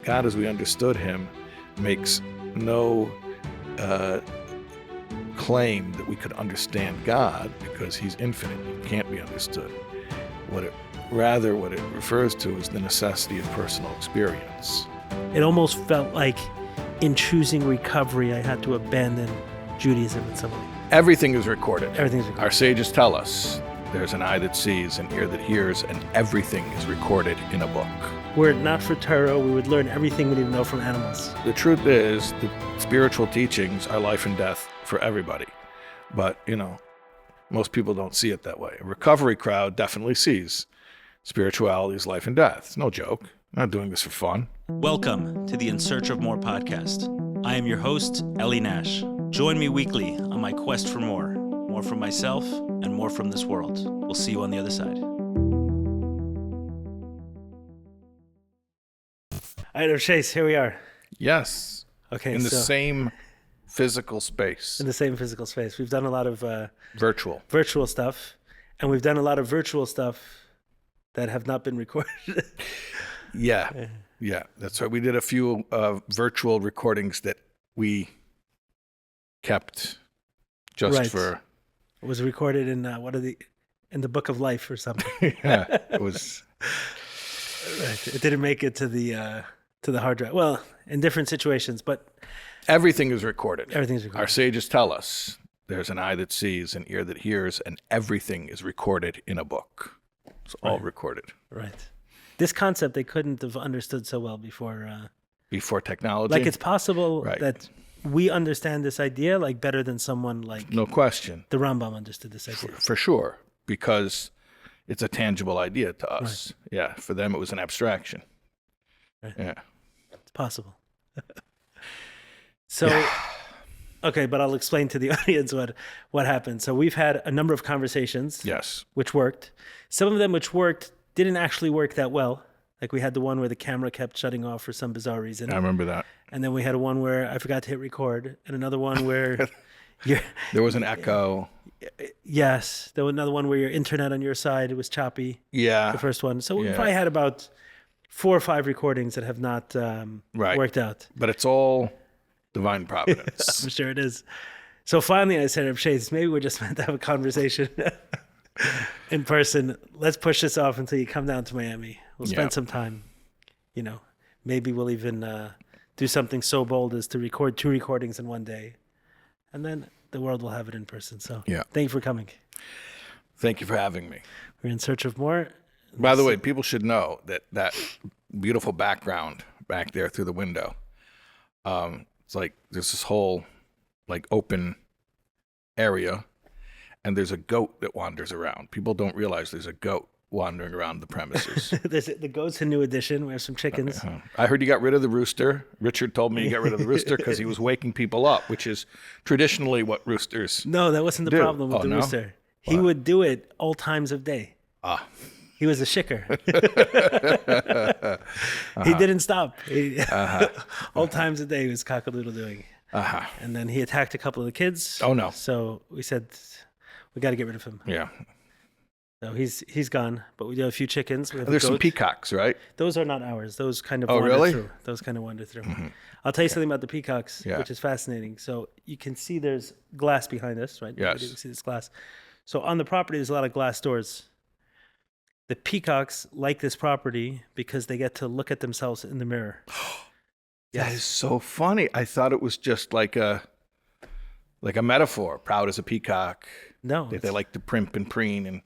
God as we understood him makes no claim that we could understand God because he's infinite. He can't be understood. What it refers to is the necessity of personal experience. It almost felt like in choosing recovery, I had to abandon Judaism in some way. Everything is recorded. Everything's recorded. Our sages tell us there's an eye that sees, an ear that hears, and everything is recorded in a book. Were it not for Torah, we would learn everything we need to know from animals. The truth is that spiritual teachings are life and death for everybody. But, most people don't see it that way. A recovery crowd definitely sees spirituality is life and death. It's no joke. I'm not doing this for fun. Welcome to the In Search of More podcast. I am your host, Eli Nash. Join me weekly on my quest for more from myself and more from this world. We'll see you on the other side. All right, Rabbi Shais, here we are. Yes. Okay, in the same physical space. In the same physical space. We've done a lot of virtual stuff, and we've done a lot of virtual stuff that have not been recorded. Yeah, that's right. We did a few virtual recordings that we kept just for. It was recorded in in the Book of Life or something. Yeah, it was. Right. It didn't make it to the hard drive. Well, in different situations, but everything is recorded. Everything's recorded. Our sages tell us there's an eye that sees, an ear that hears, and everything is recorded in a book. It's all recorded. Right. This concept they couldn't have understood so well before. Before technology. Like it's possible that we understand this idea like better than someone like. No question. The Rambam understood this idea. For sure, because it's a tangible idea to us. Right. Yeah, for them it was an abstraction. Right. Yeah. It's possible. Okay, but I'll explain to the audience what happened. So we've had a number of conversations. Yes. Which worked. Some of them which worked didn't actually work that well. Like we had the one where the camera kept shutting off for some bizarre reason. I remember that. And then we had one where I forgot to hit record, and another one where there was an echo. Yes, there was another one where your internet on your side, it was choppy. Yeah. The first one. So we probably had about 4 or 5 recordings that have not worked out. But it's all divine providence. I'm sure it is. So finally I said, Rabbi Shais, maybe we're just meant to have a conversation in person. Let's push this off until you come down to Miami. We'll spend some time. Maybe we'll even do something so bold as to record 2 recordings in one day. And then the world will have it in person. So thank you for coming. Thank you for having me. We're in search of more. By the way, people should know that beautiful background back there through the window, it's like there's this whole like open area, and there's a goat that wanders around. People don't realize there's a goat wandering around the premises. The goat's a new addition. We have some chickens. I heard you got rid of the rooster. Richard told me you got rid of the rooster because he was waking people up, which is traditionally what roosters No, that wasn't the do. problem with the rooster. He would do it all times of day. He was a shicker. He didn't stop. All times a day he was cock-a-doodle doing. And then he attacked a couple of the kids. Oh, no. So we said, we got to get rid of him. Yeah. So he's gone, but we do have a few chickens. We have There's some peacocks, right? Those are not ours. Those kind of wander through. Those kind of wander through. Mm-hmm. I'll tell you something about the peacocks, which is fascinating. So you can see there's glass behind us, right? Yes. You can see this glass. So on the property, there's a lot of glass doors. The peacocks like this property because they get to look at themselves in the mirror. That is so funny. I thought it was just like a metaphor. Proud as a peacock. No. They like to primp and preen, and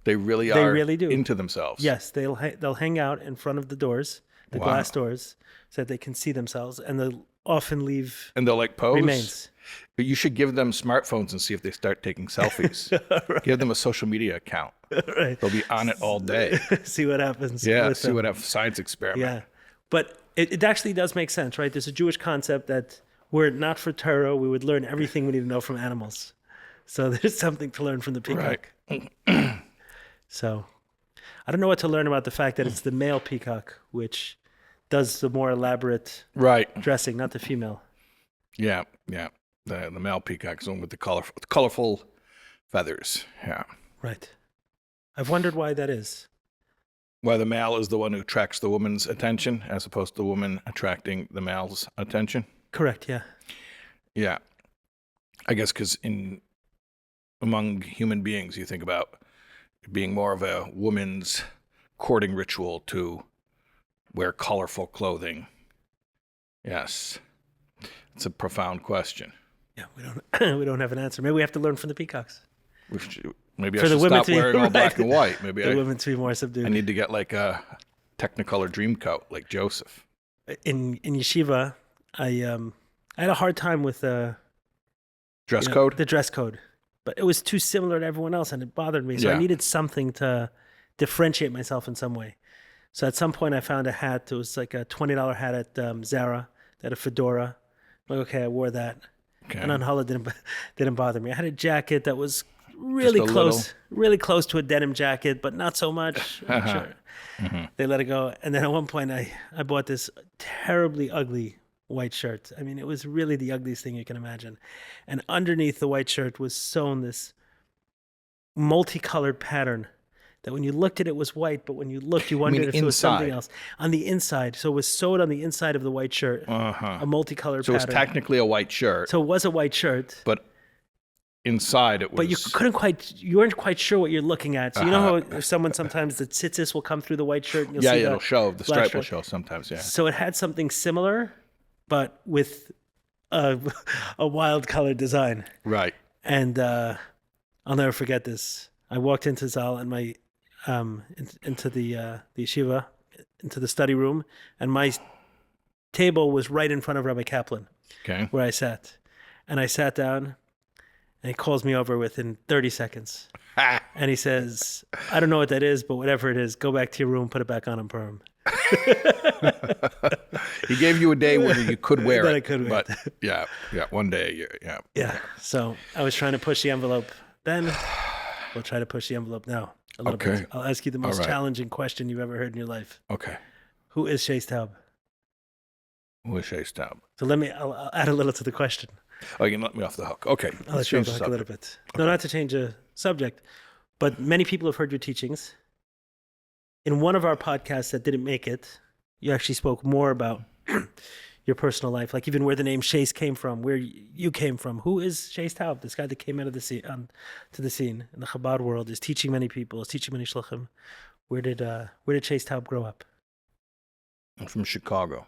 they really do. into themselves. Yes, they'll hang out in front of the doors, the glass doors, so that they can see themselves, and they'll often leave. And they'll like pose. Remains. But you should give them smartphones and see if they start taking selfies. Right. Give them a social media account. Right. They'll be on it all day. See what happens. Yeah, see what happens. Science experiment. Yeah. But it actually does make sense, right? There's a Jewish concept that were it not for Torah, we would learn everything we need to know from animals. So there's something to learn from the peacock. Right. So I don't know what to learn about the fact that it's the male peacock, which does the more elaborate dressing, not the female. Yeah. The male peacock is the one with the colorful feathers. Yeah. Right. I've wondered why that is. Where the male is the one who attracts the woman's attention as opposed to the woman attracting the male's attention? Correct, yeah. Yeah. I guess because among human beings, you think about it being more of a woman's courting ritual to wear colorful clothing. Yes. It's a profound question. Yeah, we don't have an answer. Maybe we have to learn from the peacocks. Maybe I For the should women stop to be- wearing all right. black and white. Maybe The women to be more subdued. I need to get like a Technicolor dream coat like Joseph. In yeshiva, I had a hard time with Dress code? the dress code, but it was too similar to everyone else, and it bothered me. So I Yeah. needed something to differentiate myself in some way. So at some point, I found a hat. It was like a $20 hat at Zara. That had a fedora. I'm like, okay, I wore that, Okay. and on holiday didn't bother me. I had a jacket that was really Just a really close to a denim jacket, but not so much. I'm sure. Mm-hmm. They let it go. And then at one point, I bought this terribly ugly white shirt. I mean, it was really the ugliest thing you can imagine. And underneath the white shirt was sewn this multicolored pattern that when you looked at it was white, but when you looked, you wondered if it was something inside? else. On the inside. So it was sewed on the inside of the white shirt, Uh-huh. a multicolored So it was pattern. technically a white shirt, So it was a white shirt. but inside it was... But you weren't quite sure what you're looking at. So you know how if someone sometimes the tzitzis will come through the white shirt and you'll Yeah, see it'll show. The black stripe will stripe. show sometimes, yeah. So it had something similar, but with a wild colored design. Right. And I'll never forget this. I walked into Zal and my into the yeshiva, into the study room, and my table was right in front of Rabbi Kaplan, Okay. where I sat. And I sat down, and he calls me over within 30 seconds. And he says, I don't know what that is, but whatever it is, go back to your room, put it back on perm. He gave you a day where you could wear That it. I could wear but yeah, one day a year, yeah. Yeah. So I was trying to push the envelope then. We'll try to push the envelope now a little Okay. bit. I'll ask you the most right. challenging question you've ever heard in your life. Okay. Who is Shais Taub? Who is Shais Taub? So I'll add a little to the question. Oh, you can let me off the hook. Okay. I'll let you off change the hook the a little bit. No, not to change the subject, but many people have heard your teachings. In one of our podcasts that didn't make it, you actually spoke more about your personal life, like even where the name Shais came from, where you came from. Who is Shais Taub? This guy that came out of the scene, to the scene in the Chabad world, is teaching many people, is teaching many shluchim. Where did Shais Taub grow up? I'm from Chicago,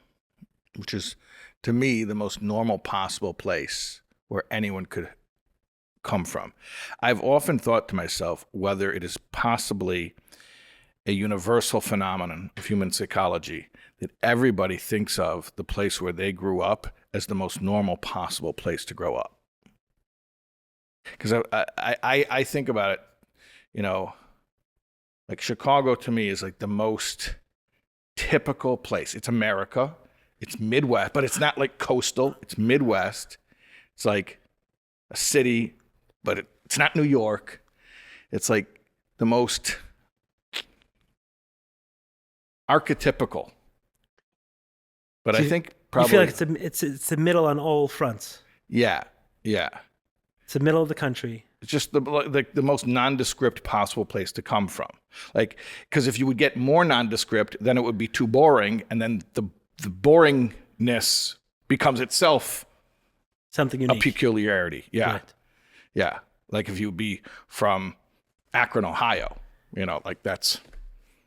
which is, to me, the most normal possible place where anyone could come from. I've often thought to myself whether it is possibly a universal phenomenon of human psychology that everybody thinks of the place where they grew up as the most normal possible place to grow up. Because I think about it, like Chicago to me is like the most typical place. It's America. It's Midwest, but it's not like coastal. It's Midwest. It's like a city, but it's not New York. It's like the most archetypical. But So I think probably... You feel like it's the middle on all fronts. Yeah. It's the middle of the country. It's just the most nondescript possible place to come from. Like, because if you would get more nondescript, then it would be too boring, and then the boringness becomes itself Something a unique. peculiarity. Yeah. Right. Yeah. Like if you would be from Akron, Ohio, like that's...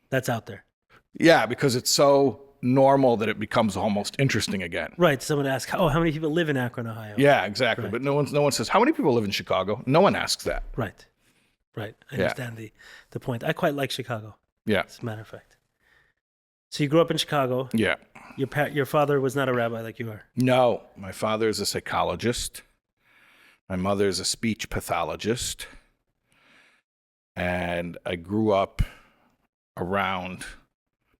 That's out there. Yeah, because it's so normal that it becomes almost interesting again. Right. Someone asks, how many people live in Akron, Ohio? Yeah, exactly. Right. But no one says, how many people live in Chicago? No one asks that. Right. I Yeah. understand the point. I quite like Chicago, Yeah. as a matter of fact. So you grew up in Chicago. Yeah. Your father was not a rabbi like you are. No, my father is a psychologist. My mother is a speech pathologist. And I grew up around,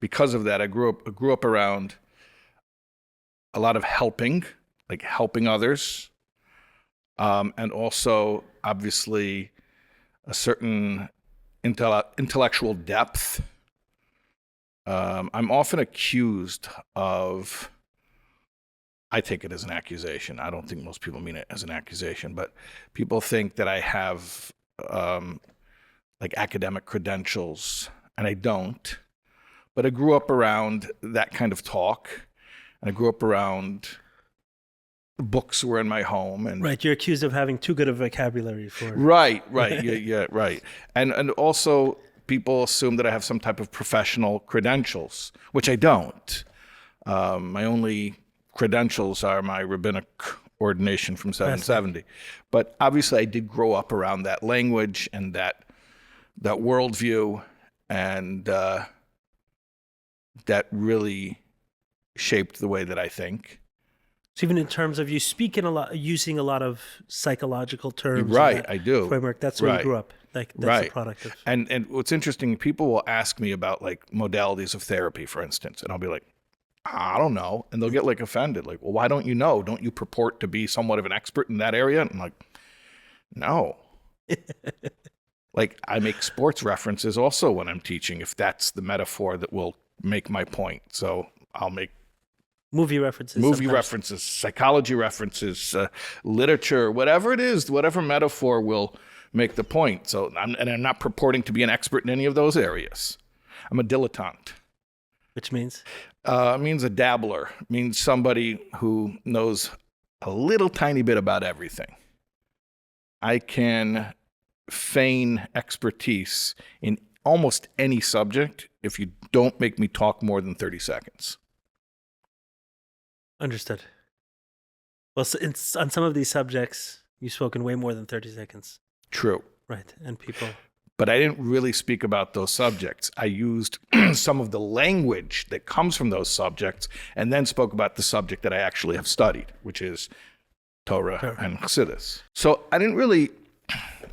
because of that, I grew up around a lot of helping others. And also, obviously, a certain intellectual depth. I'm often accused of, I take it as an accusation. I don't think most people mean it as an accusation, but people think that I have like academic credentials, and I don't. but I grew up around that kind of talk, and I grew up around books were in my home, and Right, you're accused of having too good a vocabulary for. right, yeah, right, and also people assume that I have some type of professional credentials, which I don't. My only credentials are my rabbinic ordination from 770, but obviously I did grow up around that language and that worldview, and that really shaped the way that I think. So even in terms of you speak using a lot of psychological terms, Right, I do. framework. That's where you grew up. Like that's a product of. And what's interesting, people will ask me about like modalities of therapy, for instance, and I'll be like, I don't know, and they'll get like offended, like, well, why don't you know? Don't you purport to be somewhat of an expert in that area? And I'm like, no. Like, I make sports references also when I'm teaching, if that's the metaphor that will make my point. So I'll make movie references, psychology references, literature, whatever it is, whatever metaphor will make the point. So I'm not purporting to be an expert in any of those areas. I'm a dilettante. Which means? Means a dabbler. Means somebody who knows a little tiny bit about everything. I can feign expertise in almost any subject if you don't make me talk more than 30 seconds. Understood. Well, so on some of these subjects, you've spoken way more than 30 seconds. True. Right. And people. But I didn't really speak about those subjects. I used some of the language that comes from those subjects and then spoke about the subject that I actually have studied, which is Torah and Chassidus. So I didn't really,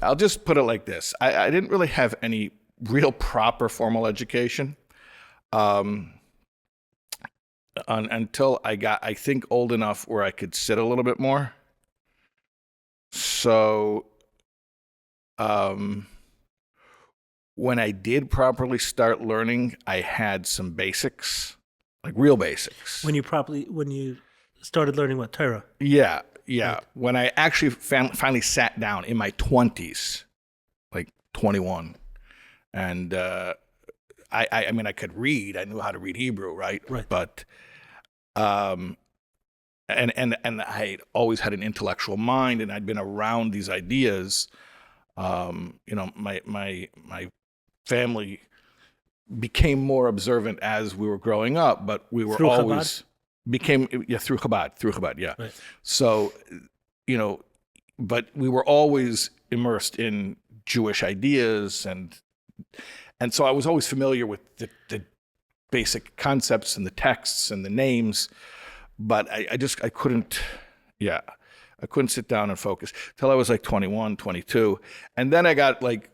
I'll just put it like this. I didn't really have any real proper formal education until I got, I think, old enough where I could sit a little bit more. So when I did properly start learning, I had some basics, like real basics. When you started learning what, Torah? Yeah. Right. When I actually finally sat down in my 20s, like 21, and I mean, I could read. I knew how to read Hebrew, right? Right. But and I always had an intellectual mind, and I'd been around these ideas. My family became more observant as we were growing up, but we were through always Chabad? through Chabad, yeah. Right. So, but we were always immersed in Jewish ideas, and so I was always familiar with the basic concepts and the texts and the names, but I couldn't sit down and focus till I was like 21, 22. And then I got like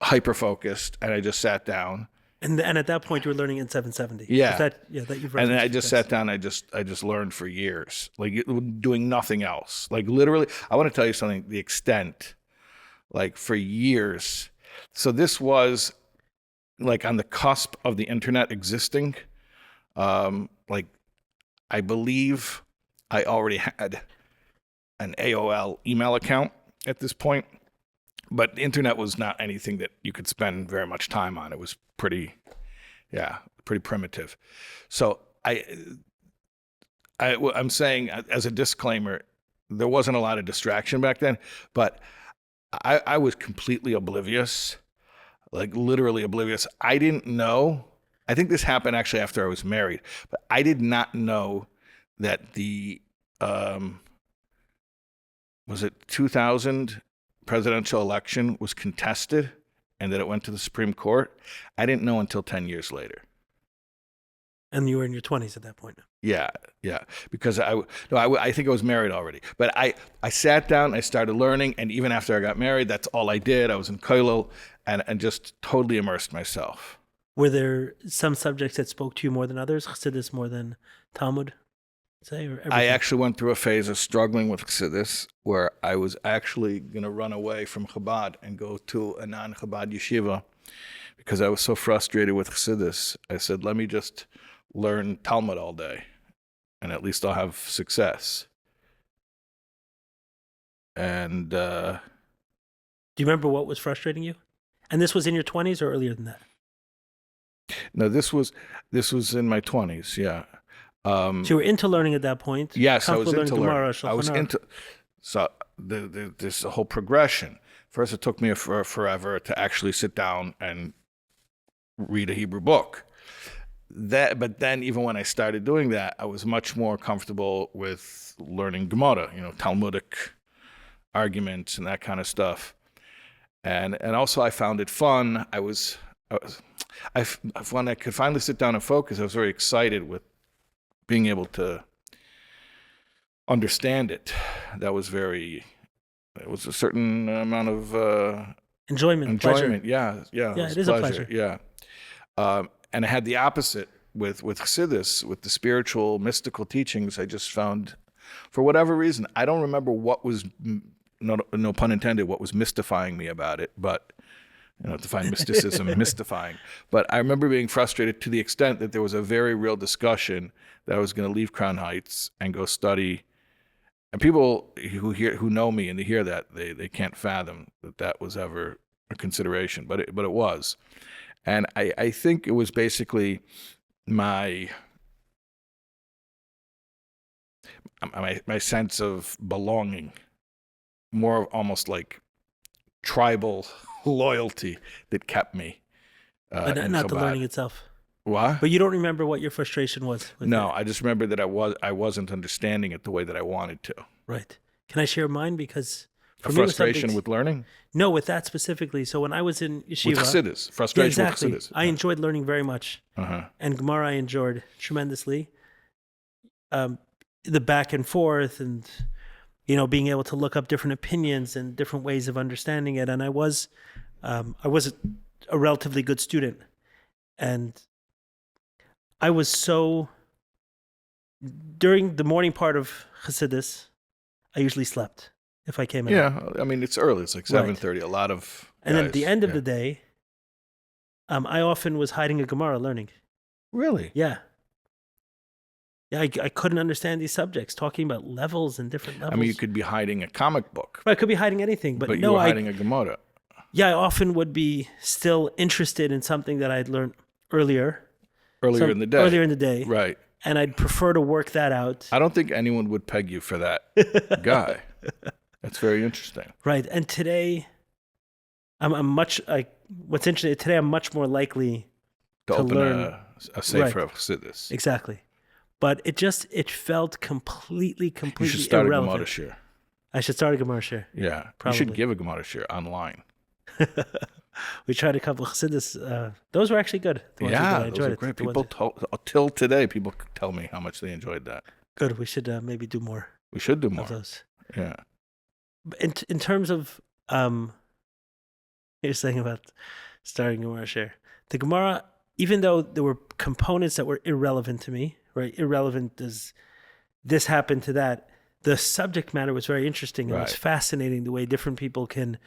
hyper focused and I just sat down. And at that point you were learning in 770. Yeah. That you've And then I just sat down. I just learned for years, like doing nothing else. Like literally, I want to tell you something, the extent, like for years. So this was like on the cusp of the internet existing. Like I believe I already had an AOL email account at this point, but the internet was not anything that you could spend very much time on. It was pretty primitive. So I'm saying as a disclaimer, there wasn't a lot of distraction back then, but I was completely oblivious, like literally oblivious. I didn't know. I think this happened actually after I was married, but I did not know that the was it 2000 presidential election was contested and that it went to the Supreme Court. I didn't know until 10 years later. And you were in your 20s at that point. Yeah, because I think I was married already. But I sat down, I started learning, and even after I got married, that's all I did. I was in kollel and just totally immersed myself. Were there some subjects that spoke to you more than others? Chassidus more than Talmud, say? Or everything? I actually went through a phase of struggling with Chassidus where I was actually going to run away from Chabad and go to a non-Chabad yeshiva because I was so frustrated with Chassidus. I said, let me just learn Talmud all day and at least I'll have success. And do you remember what was frustrating you? And this was in your 20s or earlier than that? No, this was in my 20s. Yeah. So you were into learning at that point. Yes, I was Comfortable into Gemara, learning. I was Shulchan Aruch. into so this whole progression. First, it took me forever to actually sit down and read a Hebrew book. But then, even when I started doing that, I was much more comfortable with learning Gemara, Talmudic arguments and that kind of stuff. And also, I found it fun. When I could finally sit down and focus, I was very excited with being able to understand it. It was a certain amount of Enjoyment, pleasure. Yeah, Yeah, it is a pleasure. Yeah, and I had the opposite with Chassidus, with the spiritual, mystical teachings. I just found, for whatever reason, I don't remember what was, no pun intended, what was mystifying me about it, but to find mysticism mystifying. But I remember being frustrated to the extent that there was a very real discussion that I was going to leave Crown Heights and go study. And people who know me and they hear that, they can't fathom that was ever a consideration, but it was. And I think it was basically my sense of belonging, more almost like tribal loyalty that kept me. But not the learning itself. What? But you don't remember what your frustration was with No, it. I just remember that I wasn't understanding it the way that I wanted to. Right. Can I share mine? Because for A me, frustration with learning? No, with that specifically. So when I was in yeshiva, With Chassidus. Frustration exactly. with Chassidus. I enjoyed learning very much. Uh-huh. And Gemara I enjoyed tremendously. The back and forth and, being able to look up different opinions and different ways of understanding it. And I was a relatively good student. And I was during the morning part of Chassidus, I usually slept if I came in. Yeah, I mean, it's early. It's like 7:30. A lot of And then at the end of yeah. the day, I often was hiding a Gemara learning. Really? Yeah. Yeah, I couldn't understand these subjects, talking about levels and different levels. I mean, you could be hiding a comic book, I could be hiding anything, but you no, were hiding a Gemara. Yeah, I often would be still interested in something that I'd learned earlier in the day. Earlier in the day. Right. And I'd prefer to work that out. I don't think anyone would peg you for that guy. That's very interesting. Right. And today, what's interesting, today I'm much more likely To open learn. a sefer of Chassidus. Exactly. But it felt completely You should start irrelevant. a Gemara share. I should start a Gemara share. Yeah. Probably. You should give a Gemara share online. We tried a couple of Chassidus. Those were actually good. The ones we did. I Those enjoyed are it. great. The People ones- till today, people tell me how much they enjoyed that. Good. We should maybe do more We should do more. of those. Yeah. In terms of you're saying about starting Gemara share. The Gemara, even though there were components that were irrelevant to me, right? Irrelevant as this happened to that. The subject matter was very interesting. It was Right. fascinating the way different people can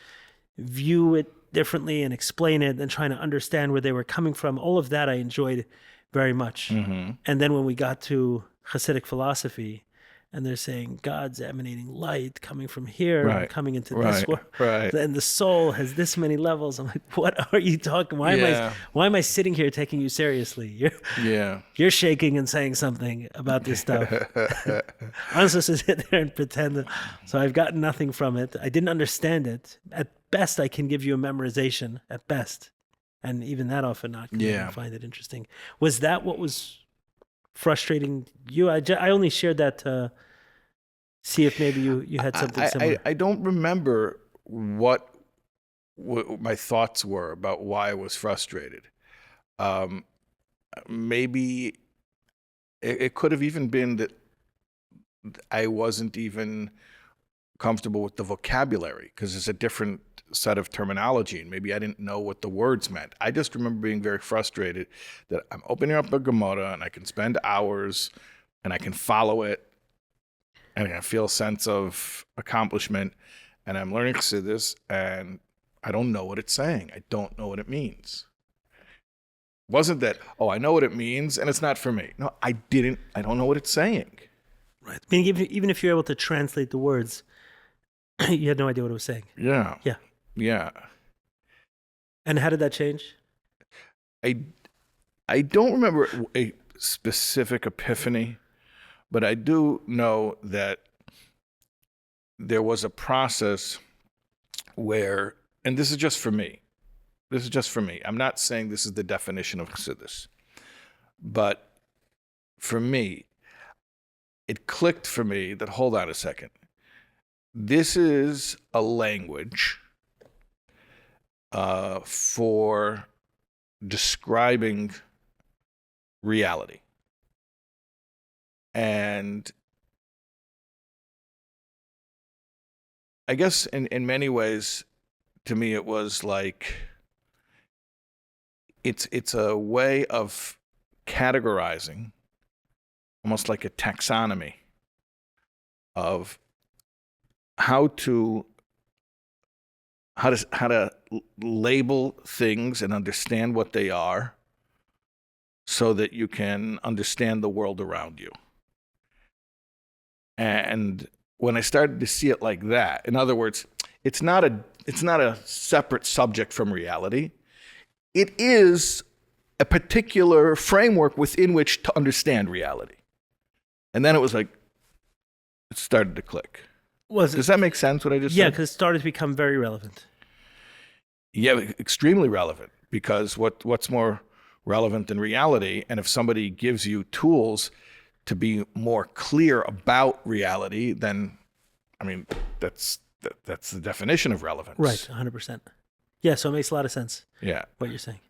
view it differently and explain it and trying to understand where they were coming from. All of that I enjoyed very much. Mm-hmm. And then when we got to Hasidic philosophy, and they're saying God's emanating light coming from here and Right. coming into Right. this world, Right. and the soul has this many levels. I'm like, what are you talking? Why am I sitting here taking you seriously? You're shaking and saying something about this stuff. I'm supposed to sit there and pretend. So I've gotten nothing from it. I didn't understand it. At best, I can give you a memorization. At best, and even that often not. I find it interesting. Was that what was frustrating you? I only shared that to see if maybe you had something similar. I don't remember what my thoughts were about why I was frustrated. Maybe it could have even been that I wasn't even comfortable with the vocabulary because it's a different set of terminology, and maybe I didn't know what the words meant. I just remember being very frustrated that I'm opening up a Gemara and I can spend hours and I can follow it and I feel a sense of accomplishment, and I'm learning Chassidus and I don't know what it's saying. I don't know what it means. It wasn't that, I know what it means and it's not for me. No, I don't know what it's saying. Right. I mean, even if you're able to translate the words, you had no idea what it was saying. Yeah. Yeah. And how did that change? I don't remember a specific epiphany, but I do know that there was a process where, and this is just for me. I'm not saying this is the definition of Chassidus, but for me, it clicked for me that, hold on a second, this is a language for describing reality. And I guess in many ways, to me, it was like, it's a way of categorizing, almost like a taxonomy of how to label things and understand what they are so that you can understand the world around you. And when I started to see it like that, in other words, it's not a separate subject from reality. It is a particular framework within which to understand reality. And then it was like, it started to click. Does that make sense, what I just said? Yeah, because it started to become very relevant. Yeah, extremely relevant, because what's more relevant than reality? And if somebody gives you tools to be more clear about reality, then, I mean, that's the definition of relevance. Right, 100%. Yeah, so it makes a lot of sense. Yeah. What you're saying.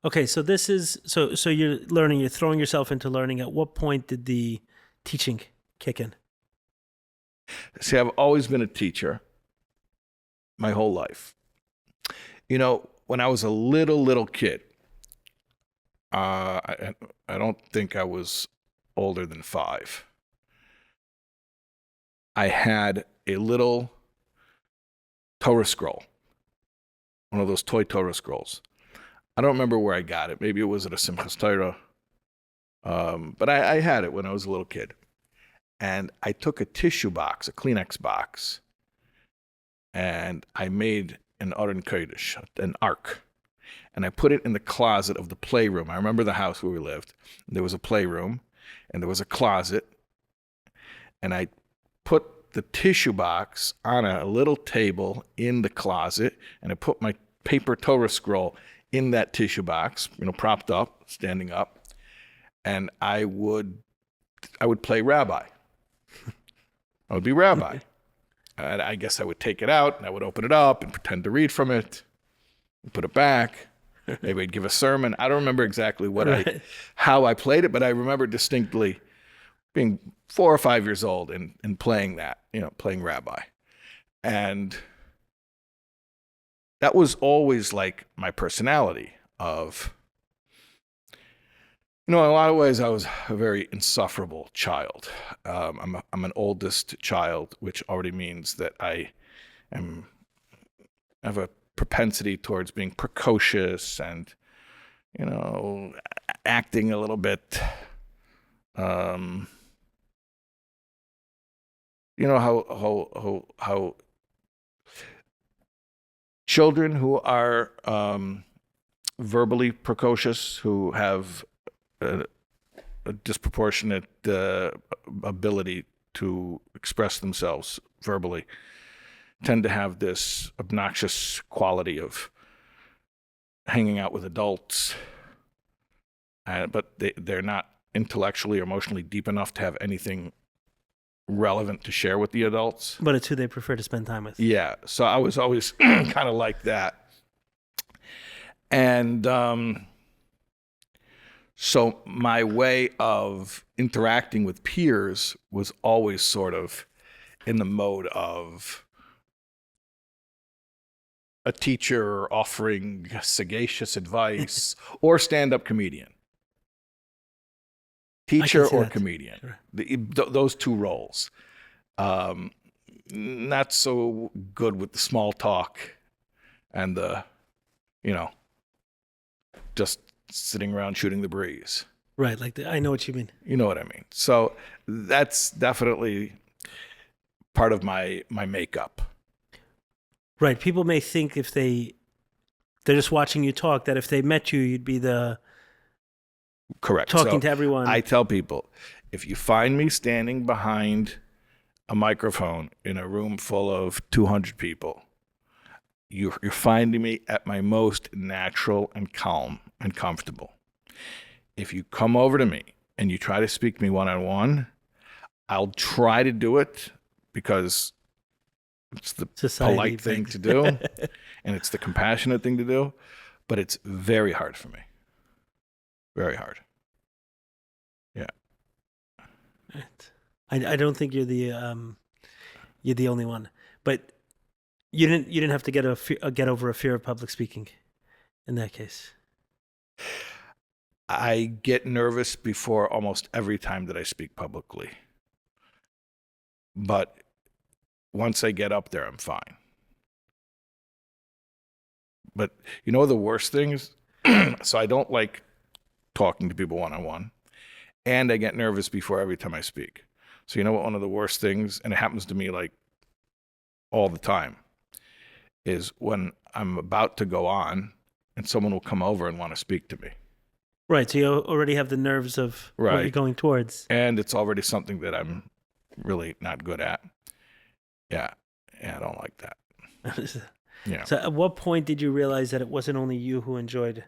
Okay, so this is, so you're learning, you're throwing yourself into learning. At what point did the teaching kick in? See, I've always been a teacher my whole life. You know, when I was a little kid, I don't think I was older than 5. I had a little Torah scroll, one of those toy Torah scrolls. I don't remember where I got it. Maybe it was at a Simchas Torah. But I had it when I was a little kid. And I took a tissue box, a Kleenex box, and I made an Aron Kodesh, an ark. And I put it in the closet of the playroom. I remember the house where we lived. There was a playroom, and there was a closet. And I put the tissue box on a little table in the closet, and I put my paper Torah scroll in that tissue box, propped up, standing up. And I would play rabbi. I would be rabbi. And I guess I would take it out and I would open it up and pretend to read from it, and put it back. Maybe I'd give a sermon. I don't remember exactly how I played it, but I remember distinctly being 4 or 5 years old and playing that, playing rabbi. And that was always like my personality of, in a lot of ways, I was a very insufferable child. I'm an oldest child, which already means that I have a propensity towards being precocious and, acting a little bit. How children who are verbally precocious, who have a disproportionate ability to express themselves verbally, tend to have this obnoxious quality of hanging out with adults, but they're not intellectually or emotionally deep enough to have anything relevant to share with the adults. But it's who they prefer to spend time with. Yeah, so I was always kind of like that. And so my way of interacting with peers was always sort of in the mode of a teacher offering sagacious advice or stand-up comedian. Teacher or comedian. Sure. Those two roles. Not so good with the small talk and the, just sitting around shooting the breeze. Right, I know what you mean. You know what I mean. So that's definitely part of my makeup. Right. People may think if they're just watching you talk, that if they met you, you'd be the Correct. talking So to everyone. I tell people, if you find me standing behind a microphone in a room full of 200 people, you're finding me at my most natural and calm and comfortable. If you come over to me and you try to speak to me one-on-one, I'll try to do it because it's the Society polite thing begs. to do and it's the compassionate thing to do, but it's very hard for me. Very hard. Yeah. Right. I don't think you're the only one, but you didn't have to get over a fear of public speaking in that case. I get nervous before almost every time that I speak publicly. But once I get up there, I'm fine. But you know the worst things? So I don't like talking to people one-on-one. And I get nervous before every time I speak. So you know what one of the worst things, and it happens to me like all the time, is when I'm about to go on and someone will come over and want to speak to me. Right. So you already have the nerves of what Right. you're going towards. And it's already something that I'm really not good at. Yeah. Yeah, I don't like that. Yeah. So at what point did you realize that it wasn't only you who enjoyed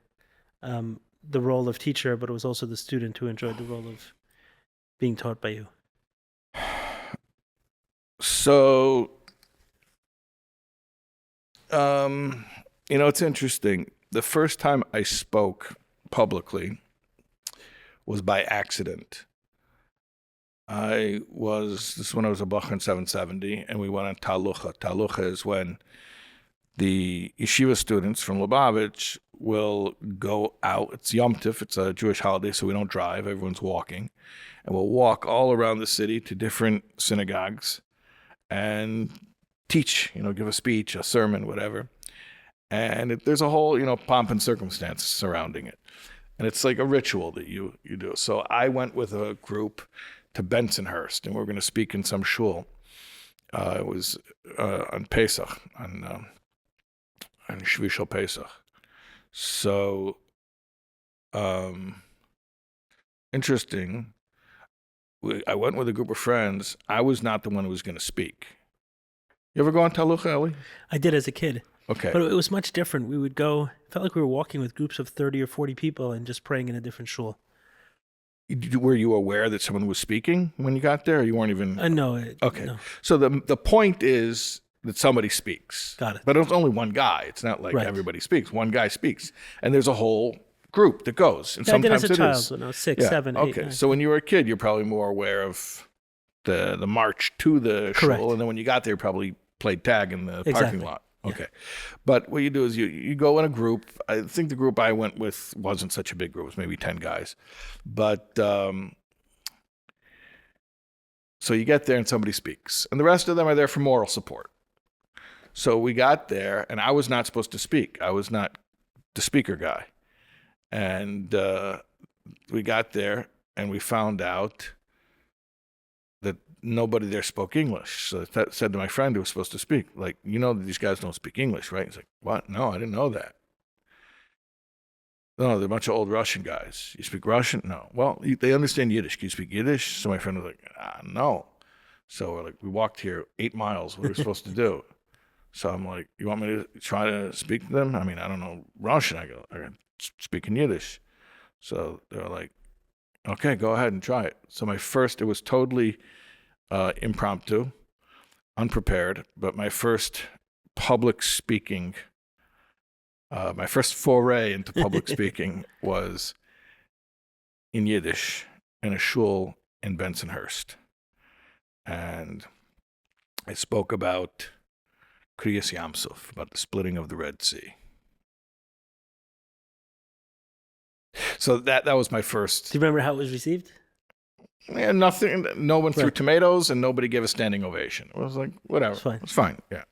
the role of teacher, but it was also the student who enjoyed the role of being taught by you? So, it's interesting. The first time I spoke publicly was by accident. This is when I was a Bach in 770, and we went on Talucha. Talucha is when the yeshiva students from Lubavitch will go out. It's Yom Tov, it's a Jewish holiday, so we don't drive. Everyone's walking. And we'll walk all around the city to different synagogues and teach, give a speech, a sermon, whatever. And there's a whole, pomp and circumstance surrounding it. And it's like a ritual that you do. So I went with a group to Bensonhurst, and we were going to speak in some shul. It was on Pesach, on Shvishal Pesach. So, interesting. I went with a group of friends. I was not the one who was going to speak. You ever go on Talucha, Eli? I did as a kid. Okay. But it was much different. We would go, it felt like we were walking with groups of 30 or 40 people and just praying in a different shul. Were you aware that someone was speaking when you got there, or you weren't even? No. Okay. No. So the point is that somebody speaks. Got it. But it's only one guy. It's not like Right. everybody speaks. One guy speaks. And there's a whole group that goes. And I did sometimes as a it child, is. when I was 6, Yeah. 7, 8, Okay. 9. So when you were a kid, you're probably more aware of the march to the Correct. shul. And then when you got there, you probably played tag in the Exactly. parking lot. Yeah. Okay. But what you do is you go in a group. I think the group I went with wasn't such a big group. It was maybe 10 guys. But so you get there and somebody speaks. And the rest of them are there for moral support. So we got there, and I was not supposed to speak. I was not the speaker guy. And we got there, and we found out that nobody there spoke English. So I said to my friend who was supposed to speak, like, that these guys don't speak English, right? He's like, what? No, I didn't know that. No, they're a bunch of old Russian guys. You speak Russian? No. Well, they understand Yiddish. Can you speak Yiddish? So my friend was like, no. So we're like, we walked here 8 miles. What are we supposed to do? So I'm like, you want me to try to speak to them? I mean, I don't know Russian. I can speak in Yiddish. So they're like, okay, go ahead and try it. So it was totally impromptu, unprepared, but my first public speaking, my first foray into public speaking was in Yiddish in a shul in Bensonhurst. And I spoke about Kriyas Yamsuf, about the splitting of the Red Sea. So that was my first. Do you remember how it was received? Yeah, nothing. No one threw Right. tomatoes, and nobody gave a standing ovation. It was like, whatever. It's fine. Yeah.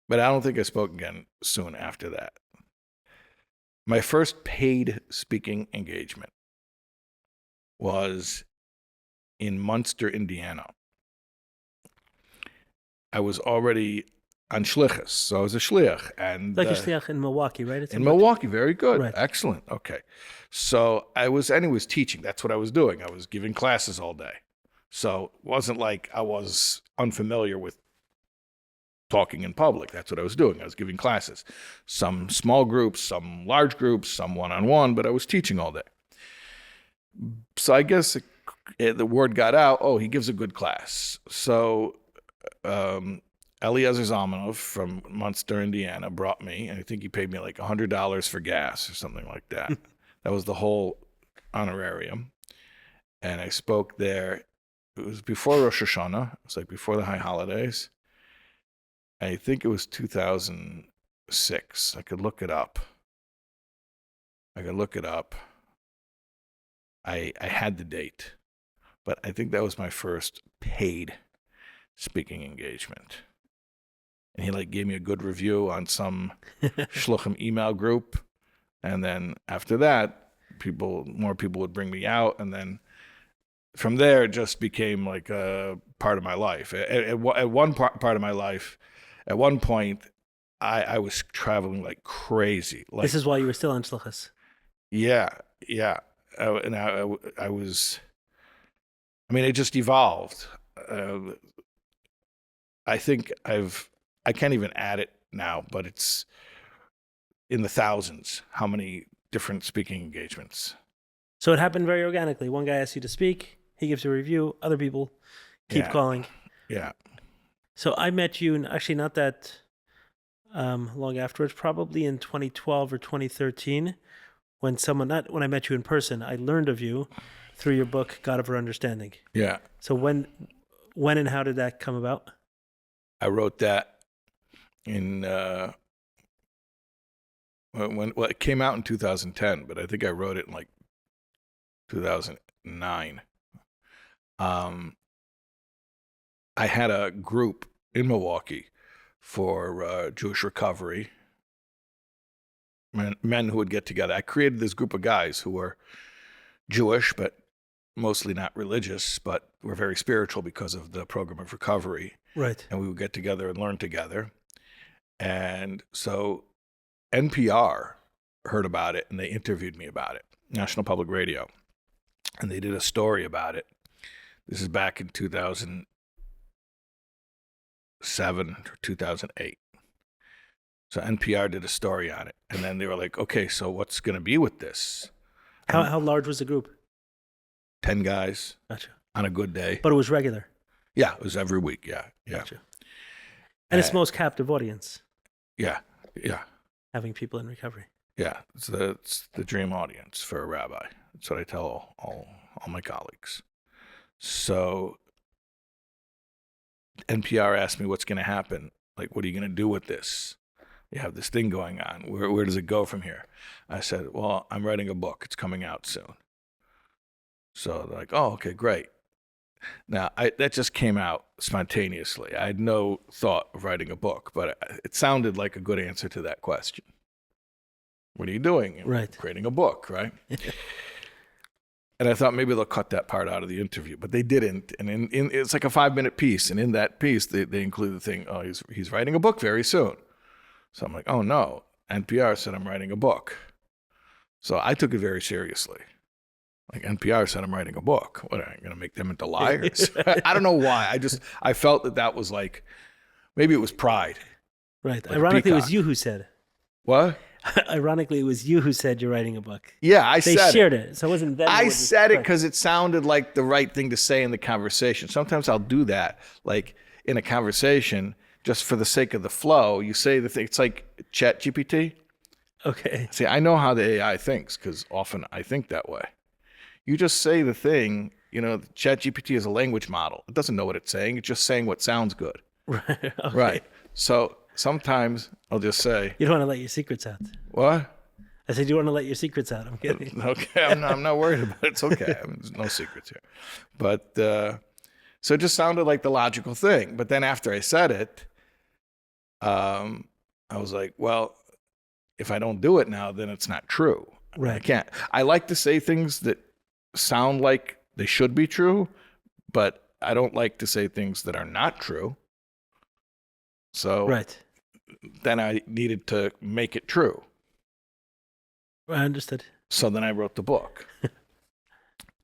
But I don't think I spoke again soon after that. My first paid speaking engagement was in Munster, Indiana. I was already on shlichus. So I was a shliach. And Like a shliach in Milwaukee, right? It's in Milwaukee, very good. Right. Excellent. Okay. So I was anyways teaching. That's what I was doing. I was giving classes all day. So it wasn't like I was unfamiliar with talking in public. That's what I was doing. I was giving classes. Some small groups, some large groups, some one-on-one, but I was teaching all day. So I guess the word got out, oh, he gives a good class. So Eliezer Zalmanov from Munster, Indiana, brought me, and I think he paid me like $100 for gas or something like that. That was the whole honorarium. And I spoke there. It was before Rosh Hashanah. It was like before the high holidays. I think it was 2006. I could look it up. I had the date, but I think that was my first paid speaking engagement. And he like gave me a good review on some shluchim email group. And then after that, more people would bring me out. And then from there, it just became like a part of my life. At one part of my life, at one point, I was traveling like crazy. Like, This is while you were still on shlichus. Yeah. I mean, it just evolved. I think I can't even add it now, but it's in the thousands, how many different speaking engagements. So it happened very organically. One guy asks you to speak. He gives a review. Other people keep calling. Yeah. So I met you, actually not that long afterwards, probably in 2012 or 2013, when I met you in person, I learned of you through your book, God of Our Understanding. Yeah. So when and how did that come about? I wrote that in, it came out in 2010, but I think I wrote it in like 2009. I had a group in Milwaukee for Jewish recovery, men who would get together. I created this group of guys who were Jewish, but mostly not religious, but were very spiritual because of the program of recovery. Right. And we would get together and learn together. And so NPR heard about it and they interviewed me about it, National Public Radio. And they did a story about it. This is back in 2007 or 2008. So NPR did a story on it. And then they were like, okay, so what's going to be with this? How large was the group? 10 guys. Gotcha. On a good day. But it was regular. Yeah, it was every week. Yeah. Gotcha. And it's most captive audience. Yeah. Having people in recovery. Yeah, it's the dream audience for a rabbi. That's what I tell all my colleagues. So NPR asked me what's going to happen. Like, what are you going to do with this? You have this thing going on. Where does it go from here? I said, well, I'm writing a book. It's coming out soon. So they're like, oh, okay, great. Now, that just came out spontaneously. I had no thought of writing a book, but it sounded like a good answer to that question. What are you doing? Right. Creating a book, right? And I thought maybe they'll cut that part out of the interview, but they didn't. And it's like a 5-minute piece, and in that piece, they include the thing, oh, he's writing a book very soon. So I'm like, oh, no. NPR said I'm writing a book. So I took it very seriously. Like NPR said I'm writing a book. What, am I going to make them into liars? I don't know why. I felt that was like, maybe it was pride. Right. Like Ironically, Peacock. it was you who said. What? Ironically, it was you who said you're writing a book. Yeah, They shared it. So it wasn't them. I said it because it sounded like the right thing to say in the conversation. Sometimes I'll do that, like in a conversation, just for the sake of the flow. You say the thing. It's like ChatGPT. Okay. See, I know how the AI thinks because often I think that way. You just say the thing. ChatGPT is a language model. It doesn't know what it's saying. It's just saying what sounds good. Right. Okay. Right. So sometimes I'll just say, You don't want to let your secrets out. what? I said, you want to let your secrets out. I'm kidding. Okay, I'm not worried about it. It's okay. There's no secrets here. But so it just sounded like the logical thing. But then after I said it, I was like, well, if I don't do it now, then it's not true. Right. I can't. I like to say things that sound like they should be true, but I don't like to say things that are not true. So Right. then I needed to make it true. I understood. So then I wrote the book.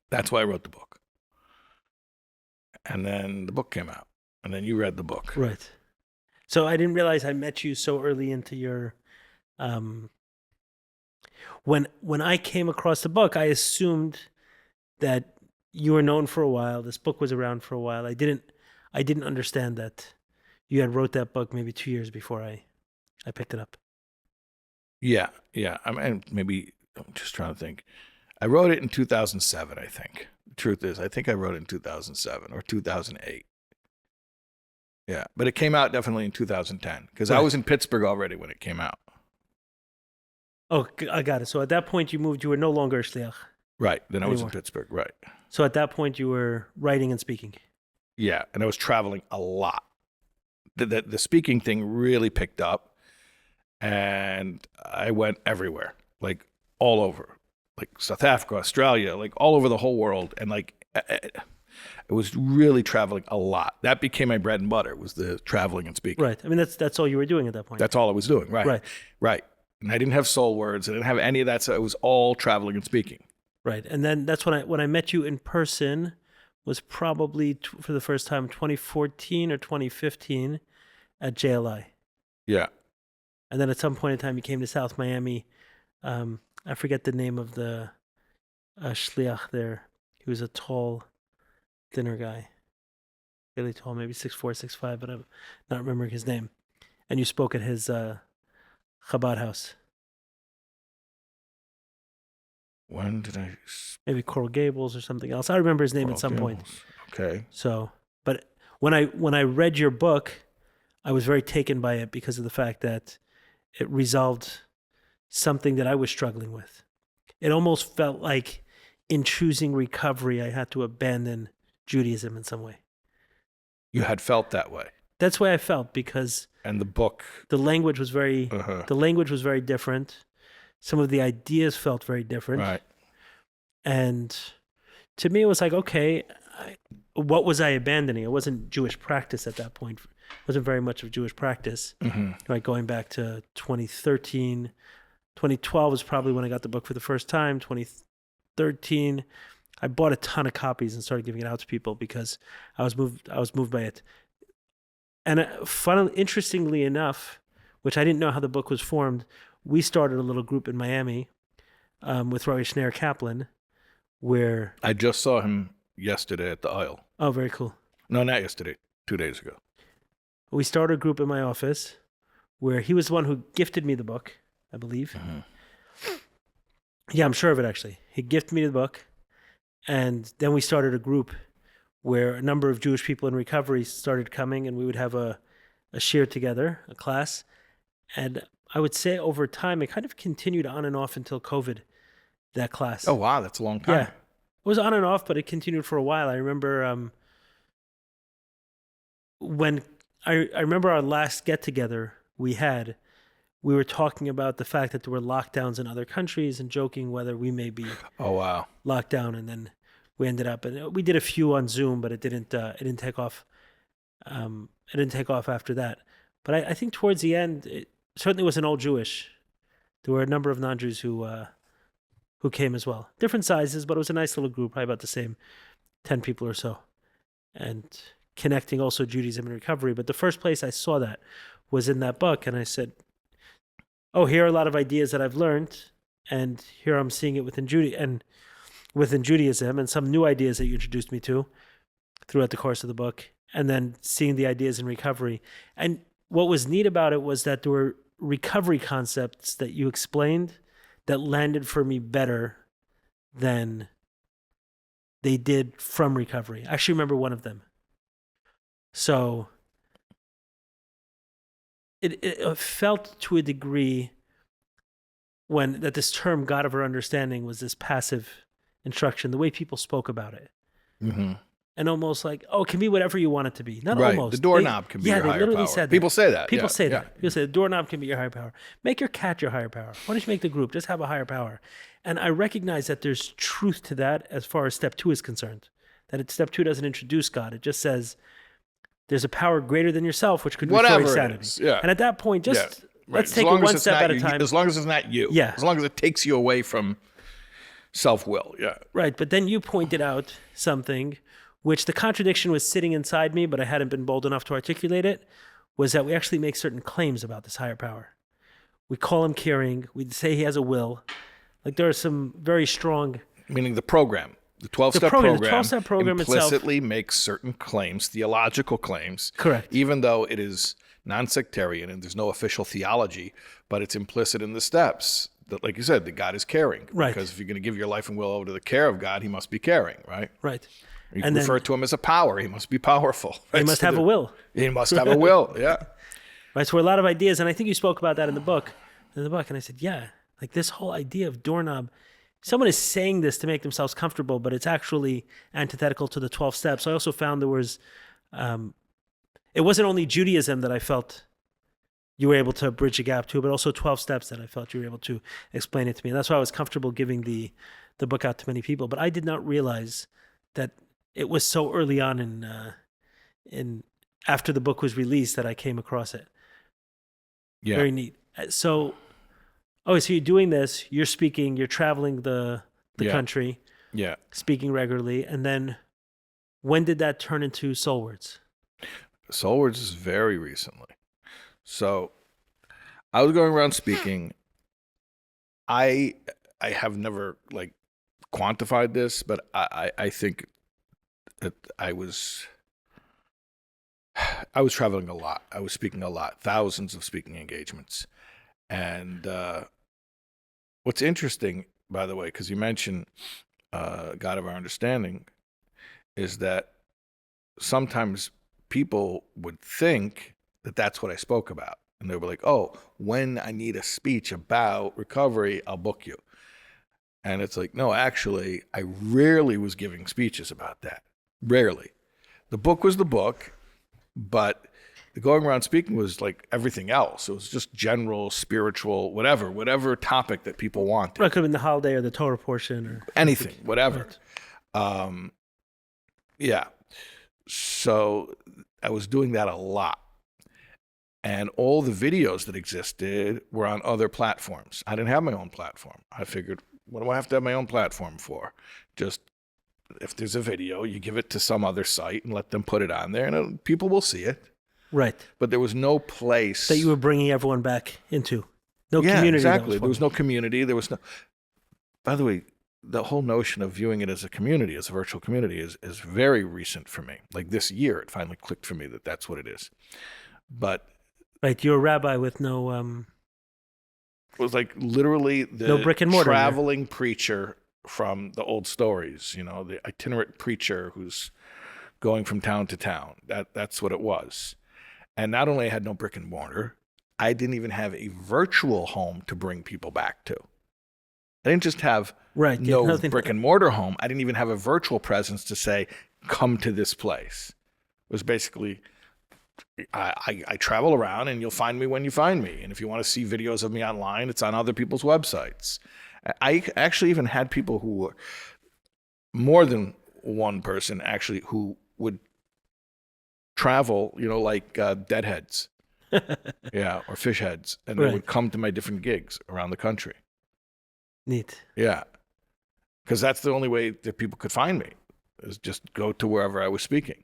That's why I wrote the book. And then the book came out. And then you read the book. Right. So I didn't realize I met you so early into your when I came across the book, I assumed that you were known for a while. This book was around for a while. I didn't understand that you had wrote that book maybe 2 years before I picked it up. Yeah. I mean, maybe I'm just trying to think. I wrote it in 2007, I think. The truth is, I think I wrote it in 2007 or 2008. Yeah, but it came out definitely in 2010 because I was in Pittsburgh already when it came out. Oh, I got it. So at that point you moved, you were no longer a shliach. Right, then I was in Anymore. Pittsburgh, right. So at that point you were writing and speaking. Yeah, and I was traveling a lot. The speaking thing really picked up, and I went everywhere, like all over, like South Africa, Australia, like all over the whole world, and like I was really traveling a lot. That became my bread and butter, was the traveling and speaking. Right. I mean, that's all you were doing at that point. That's all I was doing, right. Right. And I didn't have SoulWords, I didn't have any of that, so it was all traveling and speaking. Right. And then that's when I met you in person was probably for the first time 2014 or 2015 at JLI. Yeah. And then at some point in time you came to South Miami. I forget the name of the shliach there. He was a tall, thinner guy. Really tall, maybe 6'4", 6'5", but I'm not remembering his name. And you spoke at his Chabad house. When did I? Maybe Coral Gables or something else. I remember his name at some point. Okay. So, but when I read your book, I was very taken by it because of the fact that it resolved something that I was struggling with. It almost felt like in choosing recovery, I had to abandon Judaism in some way. You had felt that way. That's the way I felt because And the book. the language was very different. Some of the ideas felt very different. Right. And to me, it was like, okay, what was I abandoning? It wasn't Jewish practice at that point. It wasn't very much of Jewish practice. Like going back to 2013, 2012 was probably when I got the book for the first time. 2013, I bought a ton of copies and started giving it out to people because I was moved by it. And interestingly enough, which I didn't know how the book was formed, we started a little group in Miami with Rabbi Shais Taub, where I just saw him yesterday at the aisle. Oh, very cool. No, not yesterday. 2 days ago. We started a group in my office where he was the one who gifted me the book, I believe. Yeah, I'm sure of it, actually. He gifted me the book. And then we started a group where a number of Jewish people in recovery started coming, and we would have a shir together, a class. And I would say over time, it kind of continued on and off until COVID, that class. Oh, wow. That's a long time. Yeah. It was on and off, but it continued for a while. I remember when I remember our last get-together we were talking about the fact that there were lockdowns in other countries and joking whether we may be locked down. And then we ended up, and we did a few on Zoom, but it didn't take off. It didn't take off after that. But I think towards the end, it certainly wasn't all Jewish. There were a number of non-Jews who came as well. Different sizes, but it was a nice little group, probably about the same, 10 people or so. And connecting also Judaism and recovery. But the first place I saw that was in that book. And I said, oh, here are a lot of ideas that I've learned. And here I'm seeing it within Judaism and some new ideas that you introduced me to throughout the course of the book. And then seeing the ideas in recovery. And what was neat about it was that there were recovery concepts that you explained that landed for me better than they did from recovery. I actually remember one of them. So it felt to a degree that this term God of our understanding was this passive instruction, the way people spoke about it. Mm-hmm. And almost like, oh, it can be whatever you want it to be. Not right. almost. The doorknob can be your higher power. Yeah, they literally said that. People say that. People say that. Yeah. People say the doorknob can be your higher power. Make your cat your higher power. Why don't you make the group? Just have a higher power. And I recognize that there's truth to that as far as step 2 is concerned. That step 2 doesn't introduce God. It just says, there's a power greater than yourself, which could Whatever restore it your sanity. is, yeah. And at that point, just let's As take it long as one it's step not at a you- time. As long as it's not you. Yeah. As long as it takes you away from self-will. Yeah. Right. But then you pointed out something which the contradiction was sitting inside me, but I hadn't been bold enough to articulate it, was that we actually make certain claims about this higher power. We call him caring. We say he has a will. Like there are some very strong... Meaning the program. The 12-step program, program, the 12-step program implicitly makes certain claims, theological claims. Correct. Even though it is non-sectarian and there's no official theology, but it's implicit in the steps. That, like you said, that God is caring. Right. Because if you're going to give your life and will over to the care of God, he must be caring, right? Right. You And refer then- to him as a power. He must be powerful. He right? must So have a the- will. He must have a will, yeah. Right. So a lot of ideas, and I think you spoke about that in the book. And I said, yeah, like this whole idea of doorknob, someone is saying this to make themselves comfortable, but it's actually antithetical to the 12 steps. I also found there was, it wasn't only Judaism that I felt you were able to bridge a gap to, but also 12 steps that I felt you were able to explain it to me. And that's why I was comfortable giving the book out to many people. But I did not realize that it was so early on in after the book was released that I came across it. Yeah. Very neat. So you're doing this, you're speaking, you're traveling the Yeah. country, Yeah. speaking regularly. And then when did that turn into SoulWords? SoulWords is very recently. So I was going around speaking. I have never like quantified this, but I think that I was traveling a lot. I was speaking a lot, thousands of speaking engagements. And what's interesting, by the way, because you mentioned God of our understanding, is that sometimes people would think that that's what I spoke about. And they were like, oh, when I need a speech about recovery, I'll book you. And it's like, no, actually, I rarely was giving speeches about that. Rarely. The book was the book, but the going around speaking was like everything else. It was just general, spiritual, whatever topic that people wanted. Right, it could have been the holiday or the Torah portion or Anything, whatever. Right. Yeah. So I was doing that a lot. And all the videos that existed were on other platforms. I didn't have my own platform. I figured, what do I have to have my own platform for? Just if there's a video, you give it to some other site and let them put it on there, and people will see it. Right. But there was no place That you were bringing everyone back into. No yeah, community. that exactly. There was no community. There was no. By the way, the whole notion of viewing it as a community, as a virtual community, is very recent for me. Like this year, it finally clicked for me that that's what it is. But Right, you're a rabbi with no it was like literally the No brick and mortar, traveling preacher from the old stories, the itinerant preacher who's going from town to town. That's what it was. And not only I had no brick and mortar, I didn't even have a virtual home to bring people back to. I didn't just have no brick and mortar home. I didn't even have a virtual presence to say, come to this place. It was basically, I travel around and you'll find me when you find me. And if you want to see videos of me online, it's on other people's websites. I actually even had people who were more than one person actually who would travel, like deadheads. Yeah, or fish heads. And they would come to my different gigs around the country. Neat. Yeah. Because that's the only way that people could find me, is just go to wherever I was speaking.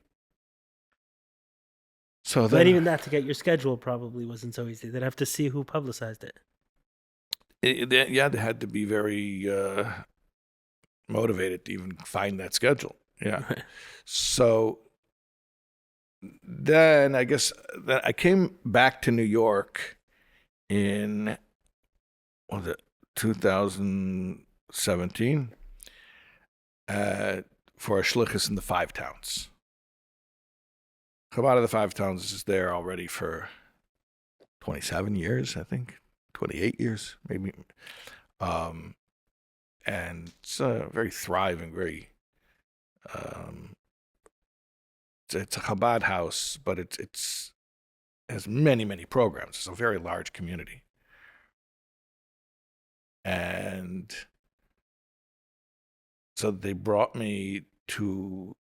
So But even that, to get your schedule probably wasn't so easy. They'd have to see who publicized it. They had to be very motivated to even find that schedule. Yeah. Right. So then I guess that I came back to New York in 2017 for a shlichus in the Five Towns. Chabad of the Five Towns is there already for 27 years, I think, 28 years maybe. And it's very thriving, very. It's a Chabad house, but it has many programs. It's a very large community. And so they brought me to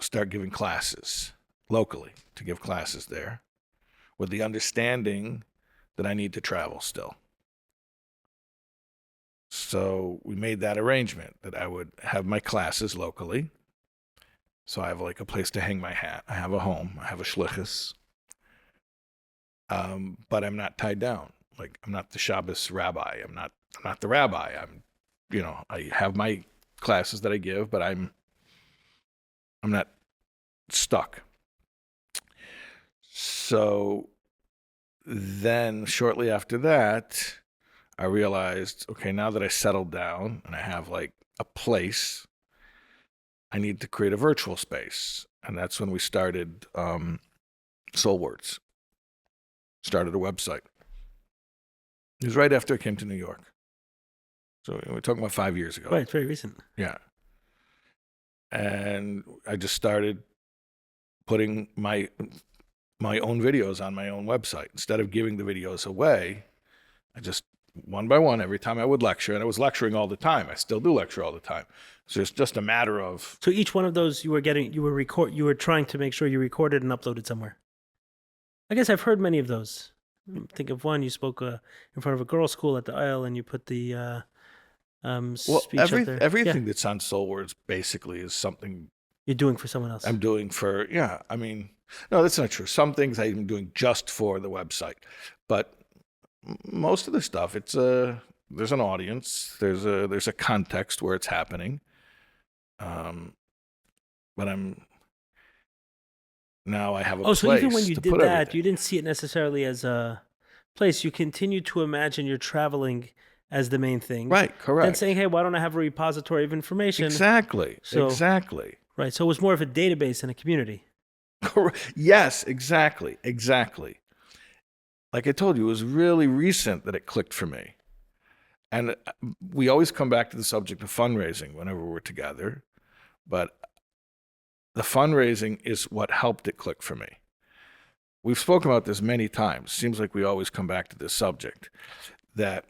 start giving classes locally to give classes there, with the understanding that I need to travel still. So we made that arrangement that I would have my classes locally. So I have like a place to hang my hat. I have a home. I have a shlichus. But I'm not tied down. Like, I'm not the Shabbos rabbi. I'm not the rabbi. I have my classes that I give, but I'm not stuck. So then shortly after that, I realized, okay, now that I settled down and I have like a place, I need to create a virtual space. And that's when we started SoulWords. Started a website. It was right after I came to New York. So we're talking about 5 years ago. Right, it's very recent. Yeah. And I just started putting my own videos on my own website. Instead of giving the videos away, I just, one by one, every time I would lecture, and I was lecturing all the time. I still do lecture all the time. So it's just a matter of... So each one of those you were trying to make sure you recorded and uploaded somewhere. I guess I've heard many of those. Think of one, you spoke in front of a girls' school at the Isle, and you put the speech up there. Everything that's on SoulWords basically is something... You're doing for someone else. I'm doing for, no, that's not true. Some things I'm doing just for the website. But most of the stuff, there's an audience, there's a context where it's happening. But now I have a place. So even when you to did put that, everything. you didn't see it necessarily as a place. You continued to imagine you're traveling as the main thing. Right, correct. And saying, hey, why don't I have a repository of information? Exactly. Right. So it was more of a database than a community. Yes, exactly. Like I told you, it was really recent that it clicked for me. And we always come back to the subject of fundraising whenever we're together. But the fundraising is what helped it click for me. We've spoken about this many times. Seems like we always come back to this subject, that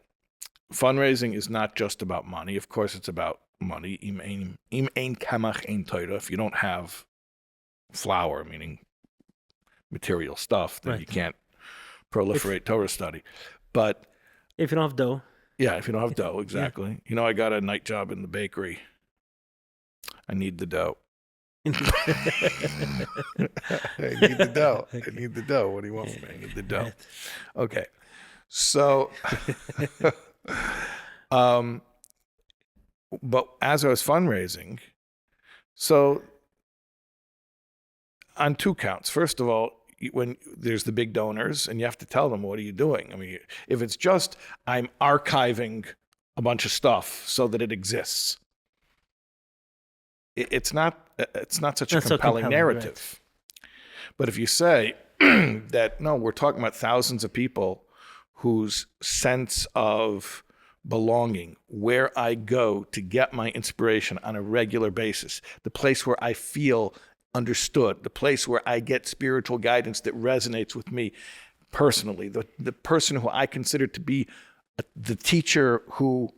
fundraising is not just about money. Of course, it's about money. Im ein kamach ein Torah. If you don't have flour, meaning material stuff, then Right. you can't proliferate Torah study. But if you don't have dough. Yeah, if you don't have dough, exactly. Yeah. I got a night job in the bakery. I need the dough. I need the dough. I need the dough. What do you want from me? I need the dough. Okay. So, but as I was fundraising, so on two counts. First of all, when there's the big donors and you have to tell them, what are you doing? I mean, if it's just, I'm archiving a bunch of stuff so that it exists, it's not such a compelling narrative. Right. But if you say that, no, we're talking about thousands of people whose sense of belonging, where I go to get my inspiration on a regular basis, the place where I feel understood, the place where I get spiritual guidance that resonates with me personally, the person who I consider to be the teacher who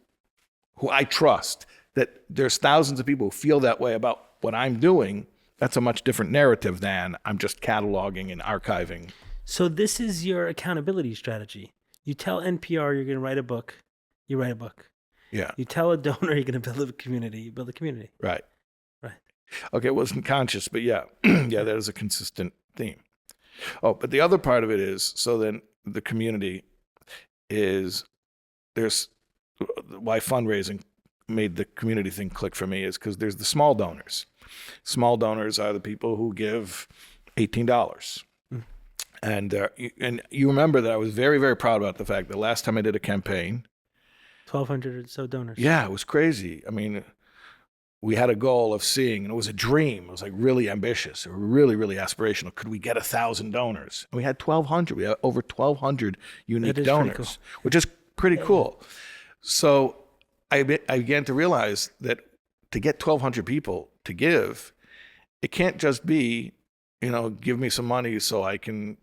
I trust, that there's thousands of people who feel that way about what I'm doing. That's a much different narrative than I'm just cataloging and archiving. So this is your accountability strategy. You tell NPR you're going to write a book, you write a book. Yeah. You tell a donor you're going to build a community, you build a community. Right. Right. Okay, it wasn't conscious, but yeah, yeah, that is a consistent theme. Oh, but the other part of it is, so then the community is, there's why fundraising made the community thing click for me is because there's the small donors. Small donors are the people who give $18. Mm. And you remember that I was very, very proud about the fact that last time I did a campaign, 1,200 or so donors. Yeah, it was crazy. I mean, we had a goal of seeing, and it was a dream. It was like really ambitious, really, really aspirational. Could we get 1,000 donors? And we had 1,200. We had over 1,200 unique donors, cool. Which is pretty cool. So I began to realize that to get 1,200 people to give, it can't just be, give me some money so I can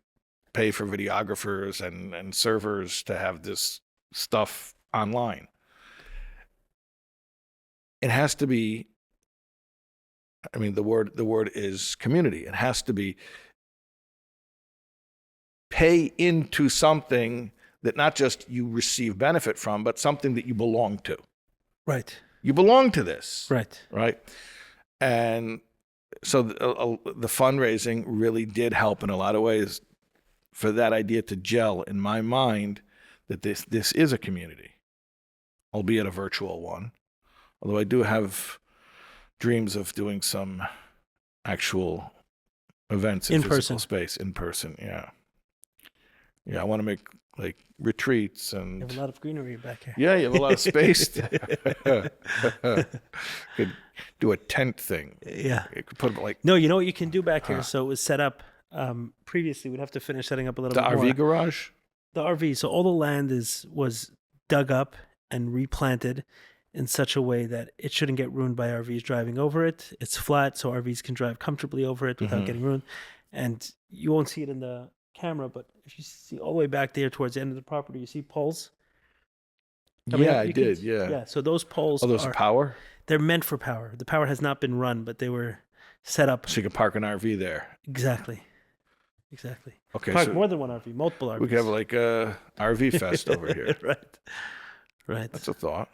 pay for videographers and servers to have this stuff online. It has to be, the word is community. It has to be pay into something that not just you receive benefit from, but something that you belong to. Right. You belong to this. Right. Right. And so the fundraising really did help in a lot of ways for that idea to gel in my mind that this is a community, albeit a virtual one. Although I do have dreams of doing some actual events in physical space, in person. Yeah. Yeah, I want to make like retreats and You have a lot of greenery back here. yeah, you have a lot of space. Could do a tent thing. Yeah. You could put like No, you know what you can do back here? So it was set up previously. We'd have to finish setting up a little the bit more. RV garage. The RV. So all the land was dug up and replanted in such a way that it shouldn't get ruined by RVs driving over it. It's flat, so RVs can drive comfortably over it without getting ruined. And you won't see it in the camera, but if you see all the way back there towards the end of the property, you see poles. Yeah, I did. Yeah. Yeah. So those poles Oh, those are power? They're meant for power. The power has not been run, but they were set up. So you can park an RV there. Exactly. Okay. Park So more than one RV, multiple RVs. we could have like a RV fest over here. Right. That's a thought.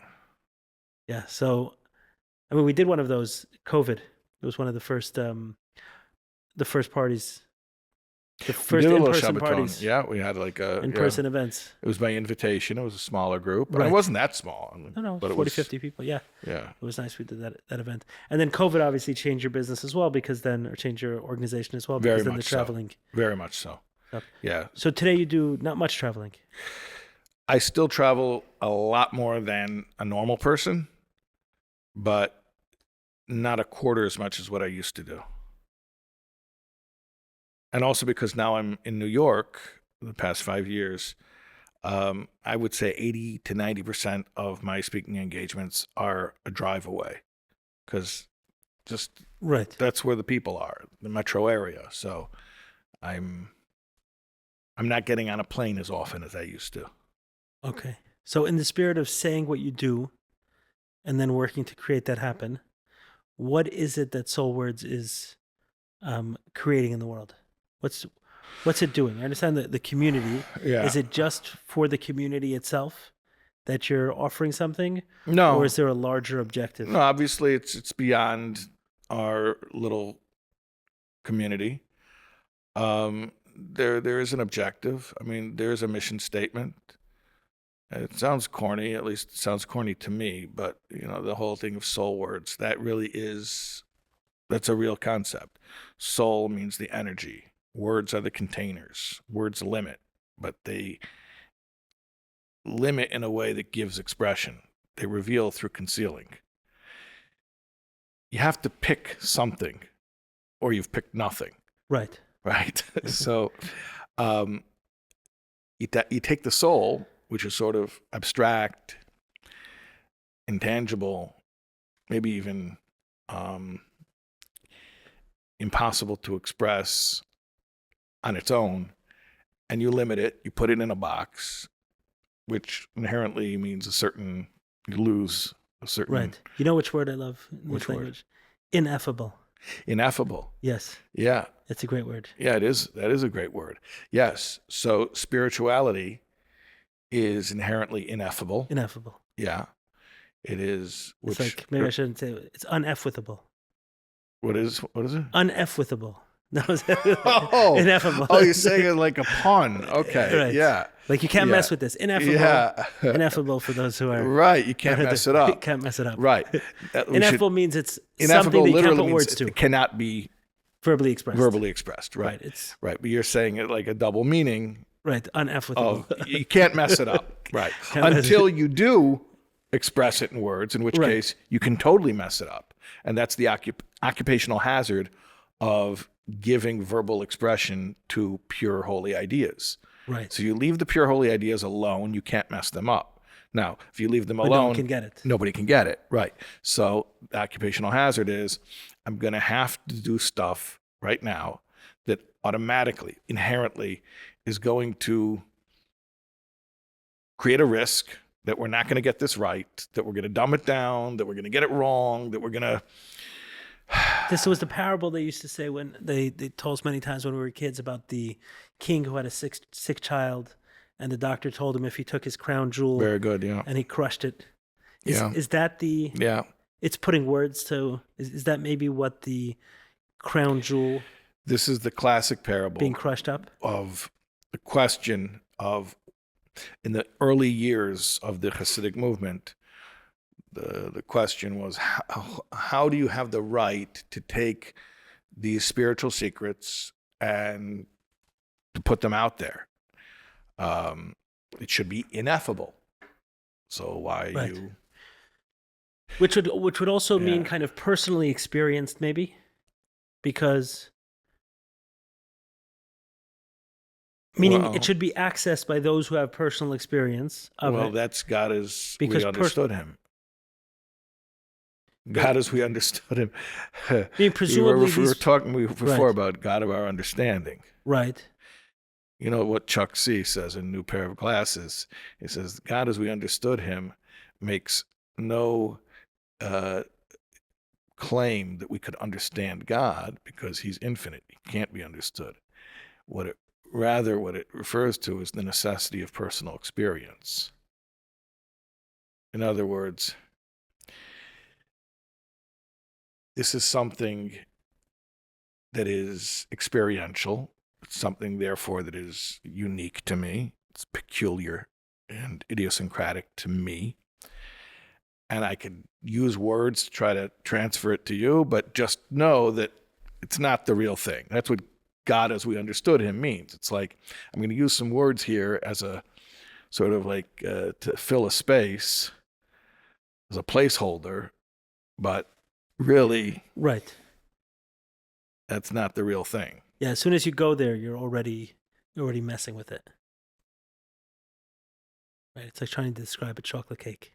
Yeah. So, I mean, we did one of those. COVID. It was one of the first parties. The We first did a little in-person Shabbaton. parties. Yeah, we had like a In-person events. It was by invitation. It was a smaller group. Right. It wasn't that small. I mean, No, but 40, 50 people. Yeah. Yeah. It was nice we did that event. And then COVID obviously changed your business as well or changed your organization as well because Very then the much so. traveling. Very much so. Yep. Yeah. So today you do not much traveling. I still travel a lot more than a normal person, but not a quarter as much as what I used to do. And also because now I'm in New York the past 5 years, I would say 80 to 90% of my speaking engagements are a drive away because just that's where the people are, the metro area. So I'm not getting on a plane as often as I used to. Okay. So in the spirit of saying what you do and then working to create that happen, what is it that SoulWords is creating in the world? What's it doing? I understand the community. Yeah. Is it just for the community itself that you're offering something? No. Or is there a larger objective? No, obviously it's beyond our little community. There is an objective. I mean, there's a mission statement. It sounds corny, at least it sounds corny to me, but the whole thing of SoulWords, that's a real concept. Soul means the energy. Words are the containers. Words limit, but they limit in a way that gives expression. They reveal through concealing. You have to pick something, or you've picked nothing. Right. So you take the soul, which is sort of abstract, intangible, maybe even impossible to express on its own, and you limit it, you put it in a box, which inherently means you lose a certain... Right. You know which word I love in Which this word? language? Ineffable. Ineffable. Yes. Yeah. It's a great word. Yeah, it is. That is a great word. Yes. So spirituality is inherently ineffable. Ineffable. Yeah. It is. It's like, maybe I shouldn't say it. It's uneffable. What is it? Uneffable. No, Oh, ineffable. Oh, you're saying it like a pun. Okay. Right. Yeah. Like you can't mess with this. Ineffable. Yeah. Ineffable for those who are Right. You can't mess it up. Can't mess it up. Right. Ineffable means it's Ineffable something that you can't literally put means words to. it cannot be Verbally expressed. Right. It's right. But you're saying it like a double meaning right. Uneffable. of you can't mess it up. Right. Until you do express it in words, in which case you can totally mess it up. And that's the occupational hazard of giving verbal expression to pure holy ideas. Right. So you leave the pure holy ideas alone, you can't mess them up. Now, if you leave them alone, no one can get it. Nobody can get it. Right. So the occupational hazard is I'm going to have to do stuff right now that automatically, inherently is going to create a risk that we're not going to get this right, that we're going to dumb it down, that we're going to get it wrong, that we're going to This was the parable they used to say when they told us many times when we were kids about the king who had a sick child, and the doctor told him if he took his crown jewel Very good, yeah. and he crushed it. Yeah. Is that the... Yeah. It's putting words to... Is that maybe what the crown jewel This is the classic parable being crushed up? of the question of, in the early years of the Hasidic movement, the question was, how do you have the right to take these spiritual secrets and to put them out there? It should be ineffable. So why Right. you... Which would also mean Yeah. kind of personally experienced, maybe, because meaning Well- it should be accessed by those who have personal experience of Well, it. that's God as Because we understood him. God as we understood him. I mean, presumably we were these- talking before Right. about God of our understanding. Right. You know what Chuck C says in New Pair of Glasses? He says, God as we understood him makes no claim that we could understand God because he's infinite. He can't be understood. What it refers to is the necessity of personal experience. In other words, this is something that is experiential. It's something, therefore, that is unique to me. It's peculiar and idiosyncratic to me. And I could use words to try to transfer it to you, but just know that it's not the real thing. That's what God as we understood him means. It's like, I'm going to use some words here as a sort of like to fill a space, as a placeholder, but really, Right. that's not the real thing. Yeah. As soon as you go there, you're already messing with it. Right. It's like trying to describe a chocolate cake.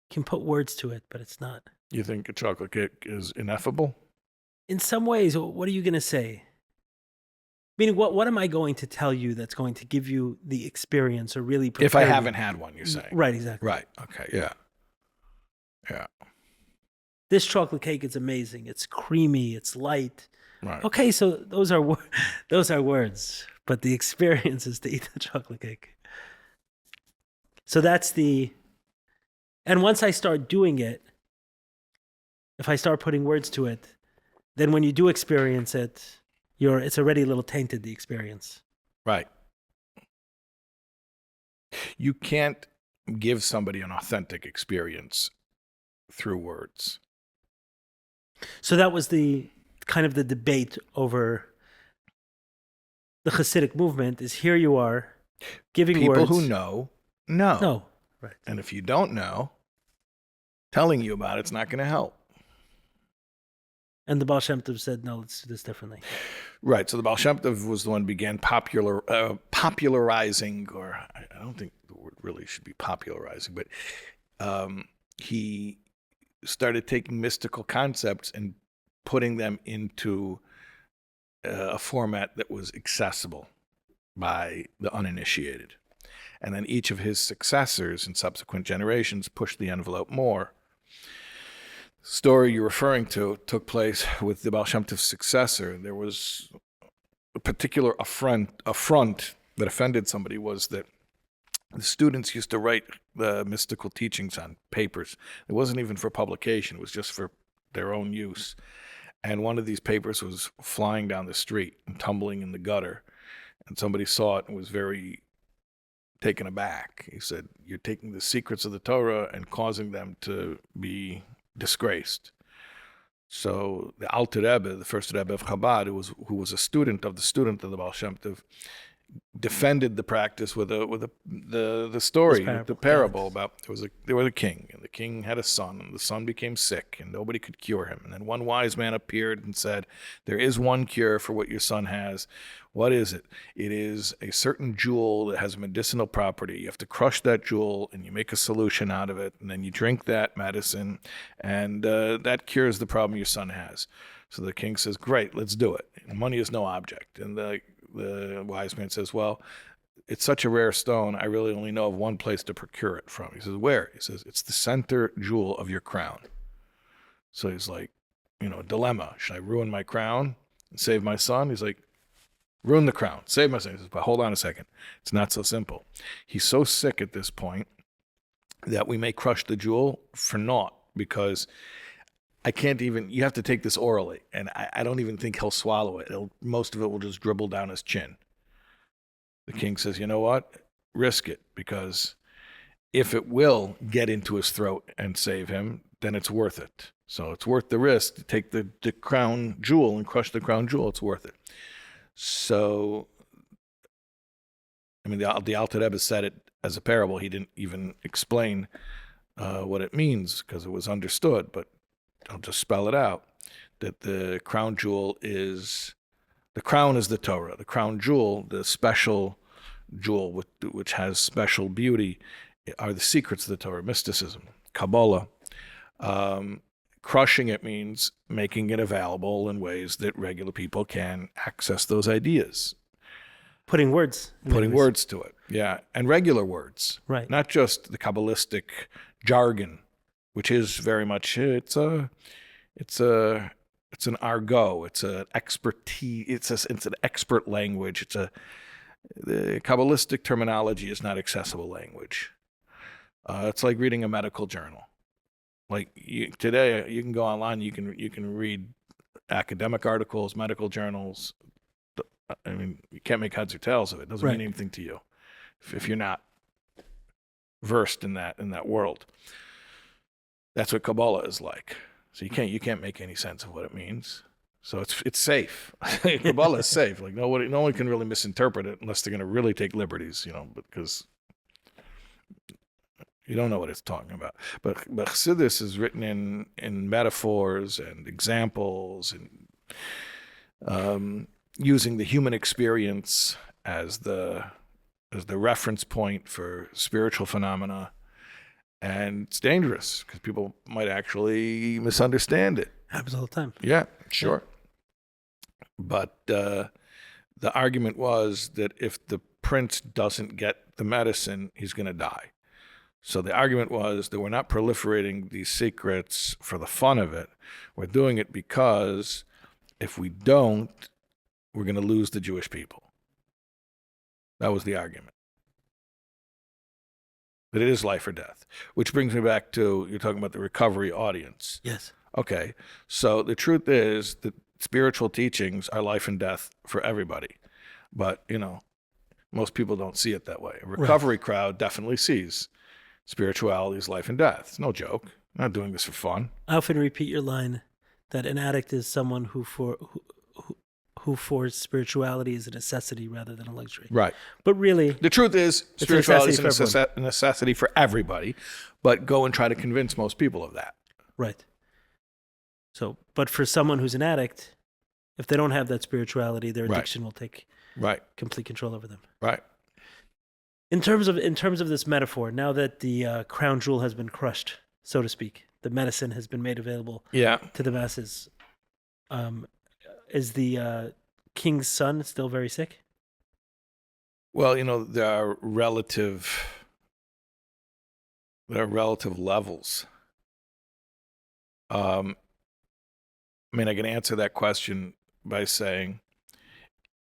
You can put words to it, but it's not. You think a chocolate cake is ineffable? In some ways, what are you going to say? Meaning, what am I going to tell you that's going to give you the experience or really prepare If I you? haven't had one, you're saying. Right, exactly. Right. Okay. Yeah. Yeah. This chocolate cake is amazing. It's creamy. It's light. Right. Okay, so those are words, but the experience is to eat the chocolate cake. So that's the... And once I start doing it, if I start putting words to it, then when you do experience it, it's already a little tainted, the experience. Right. You can't give somebody an authentic experience through words. So that was the kind of the debate over the Hasidic movement is here you are giving People words. who know. No. Right. And if you don't know, telling you about it's not going to help. And the Baal Shem Tov said, no, let's do this differently. Right. So the Baal Shem Tov was the one who began popularizing, or I don't think the word really should be popularizing, but he started taking mystical concepts and putting them into a format that was accessible by the uninitiated. And then each of his successors in subsequent generations pushed the envelope more. The story you're referring to took place with the Baal Shem Tov's successor. There was a particular affront that offended somebody, was that the students used to write the mystical teachings on papers. It wasn't even for publication. It was just for their own use. And one of these papers was flying down the street and tumbling in the gutter. And somebody saw it and was very taken aback. He said, you're taking the secrets of the Torah and causing them to be disgraced. So the Alter Rebbe, the first Rebbe of Chabad, who was a student of the Baal Shem Tov, defended the practice with the story, the parable about there was a king, and the king had a son, and the son became sick, and nobody could cure him. And then one wise man appeared and said, there is one cure for what your son has. What is it? It is a certain jewel that has medicinal property. You have to crush that jewel, and you make a solution out of it, and then you drink that medicine, and that cures the problem your son has. So the king says, great, let's do it. Money is no object. And the wise man says, well, it's such a rare stone, I really only know of one place to procure it from. He says, where? He says, it's the center jewel of your crown. So he's like, dilemma. Should I ruin my crown and save my son? He's like, ruin the crown, save my son. He says, but hold on a second. It's not so simple. He's so sick at this point that we may crush the jewel for naught, because I can't even, you have to take this orally, and I don't even think he'll swallow it. Most of it will just dribble down his chin. The king says, you know what? Risk it, because if it will get into his throat and save him, then it's worth it. So it's worth the risk to take the crown jewel and crush the crown jewel. It's worth it. So, I mean, the Alter Rebbe said it as a parable. He didn't even explain what it means, because it was understood, but I'll just spell it out, that the crown jewel is, the crown is the Torah. The crown jewel, the special jewel which has special beauty, are the secrets of the Torah, mysticism, Kabbalah. Crushing it means making it available in ways that regular people can access those ideas. Putting words to it, yeah, and regular words, right? Not just the Kabbalistic jargon, which is very much it's an argot, it's an expertise, it's an expert language. The Kabbalistic terminology is not accessible language. It's like reading a medical journal. Like today, you can go online, you can read academic articles, medical journals. I mean, you can't make heads or tails of it. It doesn't mean anything to you if you're not versed in that world. That's what Kabbalah is like. So you can't make any sense of what it means. So it's safe. Kabbalah is safe. Like no one can really misinterpret it unless they're going to really take liberties, because you don't know what it's talking about. But Chassidus is written in metaphors and examples, and using the human experience as the reference point for spiritual phenomena. And it's dangerous because people might actually misunderstand it. Happens all the time. Yeah, sure. Yeah. But the argument was that if the prince doesn't get the medicine, he's going to die. So the argument was that we're not proliferating these secrets for the fun of it. We're doing it because if we don't, we're going to lose the Jewish people. That was the argument. That it is life or death, which brings me back to, you're talking about the recovery audience. Yes. Okay. So the truth is that spiritual teachings are life and death for everybody. But, most people don't see it that way. A recovery crowd definitely sees spirituality is life and death. It's no joke. I'm not doing this for fun. I often repeat your line that an addict is someone who for spirituality is a necessity rather than a luxury. Right. But really, the truth is spirituality is a necessity for everybody, but go and try to convince most people of that. Right. So, but for someone who's an addict, if they don't have that spirituality, their addiction will take complete control over them. Right. In terms of this metaphor, now that the crown jewel has been crushed, so to speak, the medicine has been made available to the masses, is the king's son still very sick? Well, there are relative levels. I can answer that question by saying,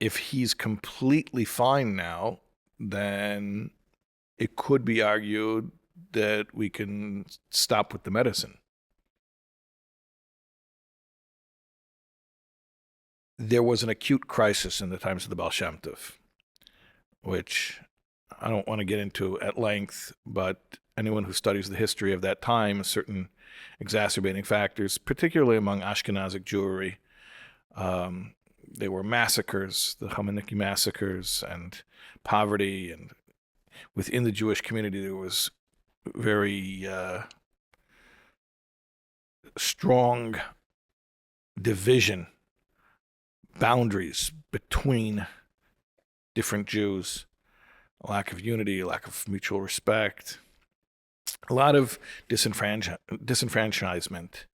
if he's completely fine now, then it could be argued that we can stop with the medicine. There was an acute crisis in the times of the Baal Shem Tov, which I don't want to get into at length, but anyone who studies the history of that time, certain exacerbating factors, particularly among Ashkenazic Jewry, there were massacres, the Chmielnicki massacres, and poverty, and within the Jewish community there was very strong division, boundaries between different Jews, a lack of unity, a lack of mutual respect, a lot of disenfranchisement,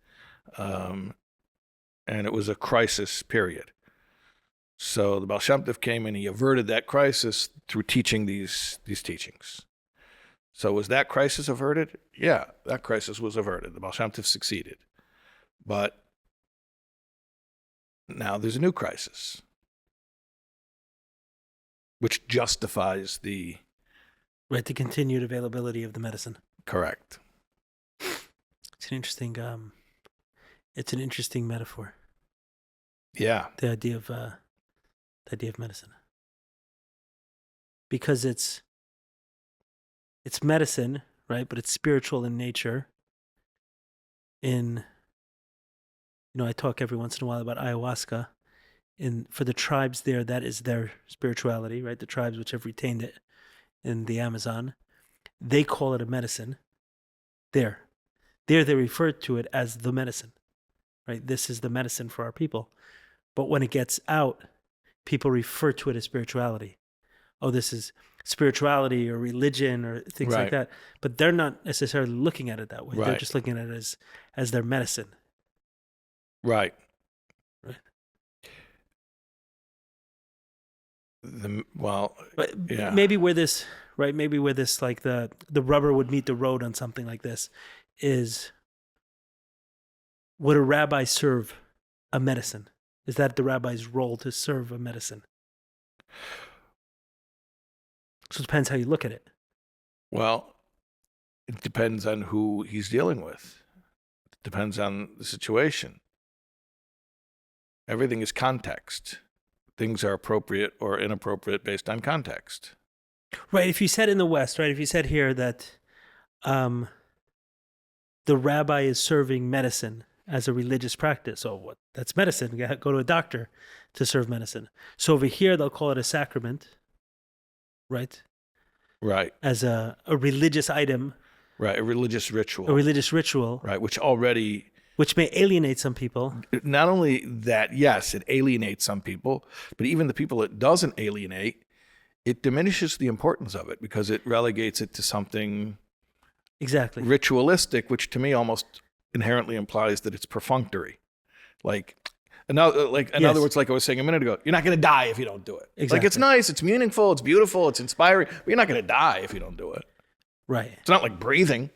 and it was a crisis period. So the Baal Shem Tov came and he averted that crisis through teaching these teachings. So was that crisis averted? Yeah, that crisis was averted. The Baal Shem Tov succeeded. But now there's a new crisis, which justifies the continued availability of the medicine. correct. It's an interesting metaphor. Yeah. The idea of medicine, because it's medicine, right? But it's spiritual in nature. I talk every once in a while about ayahuasca. For the tribes there, that is their spirituality, right? The tribes which have retained it in the Amazon, they call it a medicine. There they refer to it as the medicine, right? This is the medicine for our people. But when it gets out, people refer to it as spirituality. Oh, this is spirituality or religion or things like that. But they're not necessarily looking at it that way. Right. They're just looking at it as their medicine. Right. Right. But yeah. Maybe where this like the rubber would meet the road on something like this is, would a rabbi serve a medicine? Is that the rabbi's role, to serve a medicine? So it depends how you look at it. Well, it depends on who he's dealing with. It depends on the situation. Everything is context. Things are appropriate or inappropriate based on context. Right. If you said in the West, right, if you said here that the rabbi is serving medicine as a religious practice, that's medicine. You go to a doctor to serve medicine. So over here, they'll call it a sacrament, right? Right. As a religious item. Right. A religious ritual. Right. Which may alienate some people. Not only that, yes, it alienates some people, but even the people it doesn't alienate, it diminishes the importance of it because it relegates it to something exactly ritualistic, which to me almost inherently implies that it's perfunctory. In other words, like I was saying a minute ago, you're not going to die if you don't do it. Exactly. Like, it's nice, it's meaningful, it's beautiful, it's inspiring, but you're not going to die if you don't do it. Right. It's not like breathing.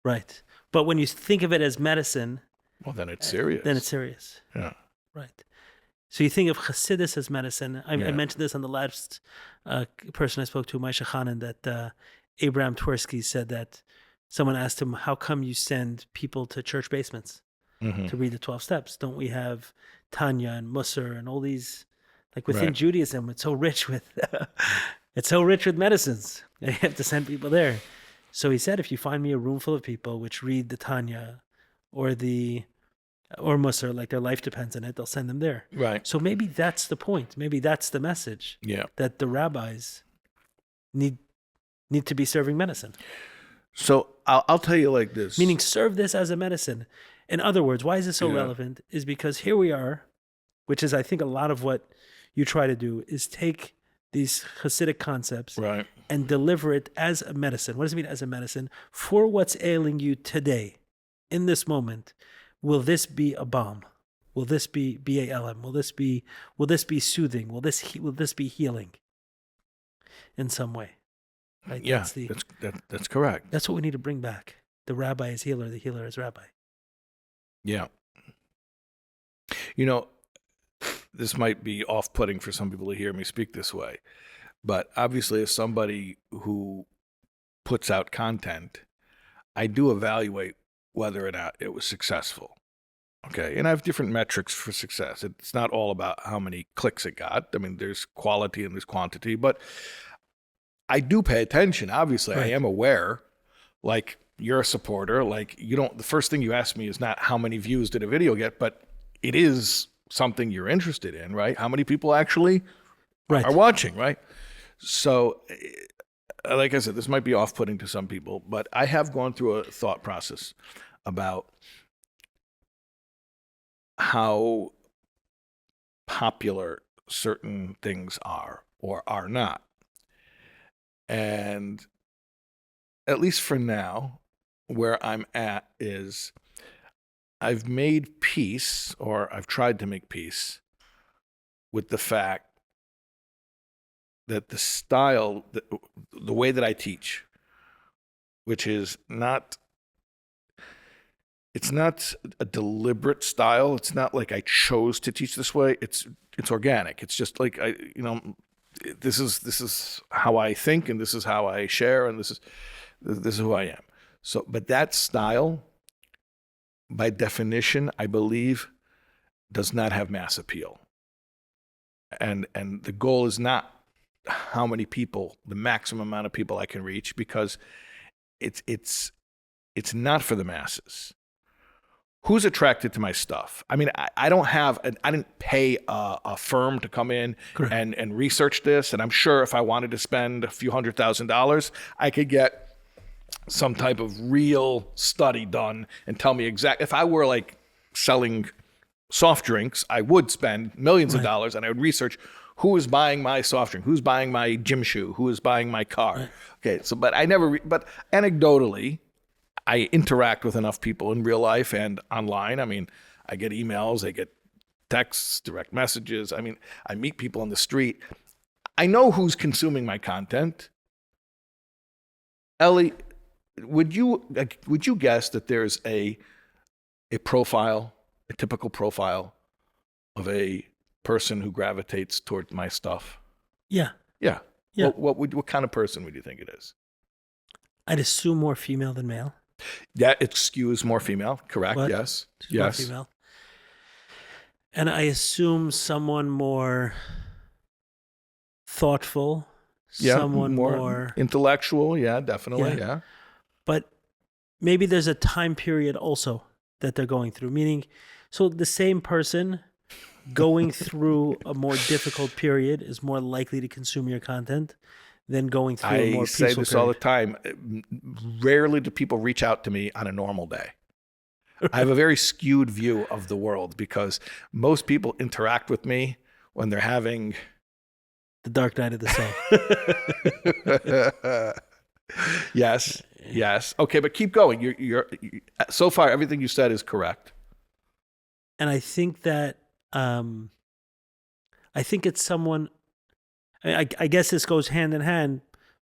Right. But when you think of it as medicine, well, then it's serious. Yeah. Right. So you think of Chassidus as medicine. I mentioned this on the last person I spoke to, Moshe Chanan, that Abraham Twersky said that someone asked him, how come you send people to church basements to read the 12 steps? Don't we have Tanya and Musar and all these, like within Judaism, it's so rich with medicines. You have to send people there. So he said, if you find me a room full of people which read the Tanya or Musar, like their life depends on it, they'll send them there. Right. So maybe that's the point. Maybe that's the message. Yeah. That the rabbis need to be serving medicine. So I'll tell you like this. Meaning serve this as a medicine. In other words, why is this so relevant? Is because here we are, which is I think a lot of what you try to do, is take these Hasidic concepts and deliver it as a medicine. What does it mean as a medicine? For what's ailing you today, in this moment, will this be a balm? Will this be BALM? Will this be soothing? Will this be healing in some way? Right? Yeah, that's correct. That's what we need to bring back. The rabbi is healer, the healer is rabbi. Yeah. This might be off-putting for some people to hear me speak this way, but obviously as somebody who puts out content, I do evaluate whether or not it was successful. Okay. And I have different metrics for success. It's not all about how many clicks it got. I mean, there's quality and there's quantity, but I do pay attention. Obviously, I am aware, like you're a supporter, the first thing you ask me is not how many views did a video get, but it is something you're interested in, right? How many people actually are watching, right? So, like I said, this might be off-putting to some people, but I have gone through a thought process about how popular certain things are or are not. And at least for now, where I'm at is I've made peace, or I've tried to make peace with the fact that the style, the way that I teach, which is it's not a deliberate style. It's not like I chose to teach this way. It's organic. It's just like this is how I think, and this is how I share, and this is who I am. So, but that style, by definition, I believe, does not have mass appeal. And the goal is not how many people, the maximum amount of people I can reach, because it's not for the masses. Who's attracted to my stuff? I mean, I didn't pay a firm to come in and research this. And I'm sure if I wanted to spend a few $100,000, I could get some type of real study done and tell me exactly. If I were like selling soft drinks, I would spend millions of dollars, and I would research who is buying my soft drink, who's buying my gym shoe, who is buying my car. Right. Okay, so but but anecdotally, I interact with enough people in real life and online. I mean, I get emails, I get texts, direct messages. I mean, I meet people on the street. I know who's consuming my content. Ellie, would you guess that there's a profile, a typical profile of a person who gravitates toward my stuff? Yeah. Yeah. Yeah. What kind of person would you think it is? I'd assume more female than male. Yeah, it skews more female. Correct. What? Yes. More female. And I assume someone more thoughtful. Yeah, someone more intellectual. Yeah, definitely. Yeah. But maybe there's a time period also that they're going through. Meaning, so the same person going through a more difficult period is more likely to consume your content than going through a more peaceful period. I say this all the time. Rarely do people reach out to me on a normal day. I have a very skewed view of the world because most people interact with me when they're having the dark night of the soul. Yes. Okay, but keep going. You're so far everything you said is correct. And I think that I think it's someone. I guess this goes hand in hand,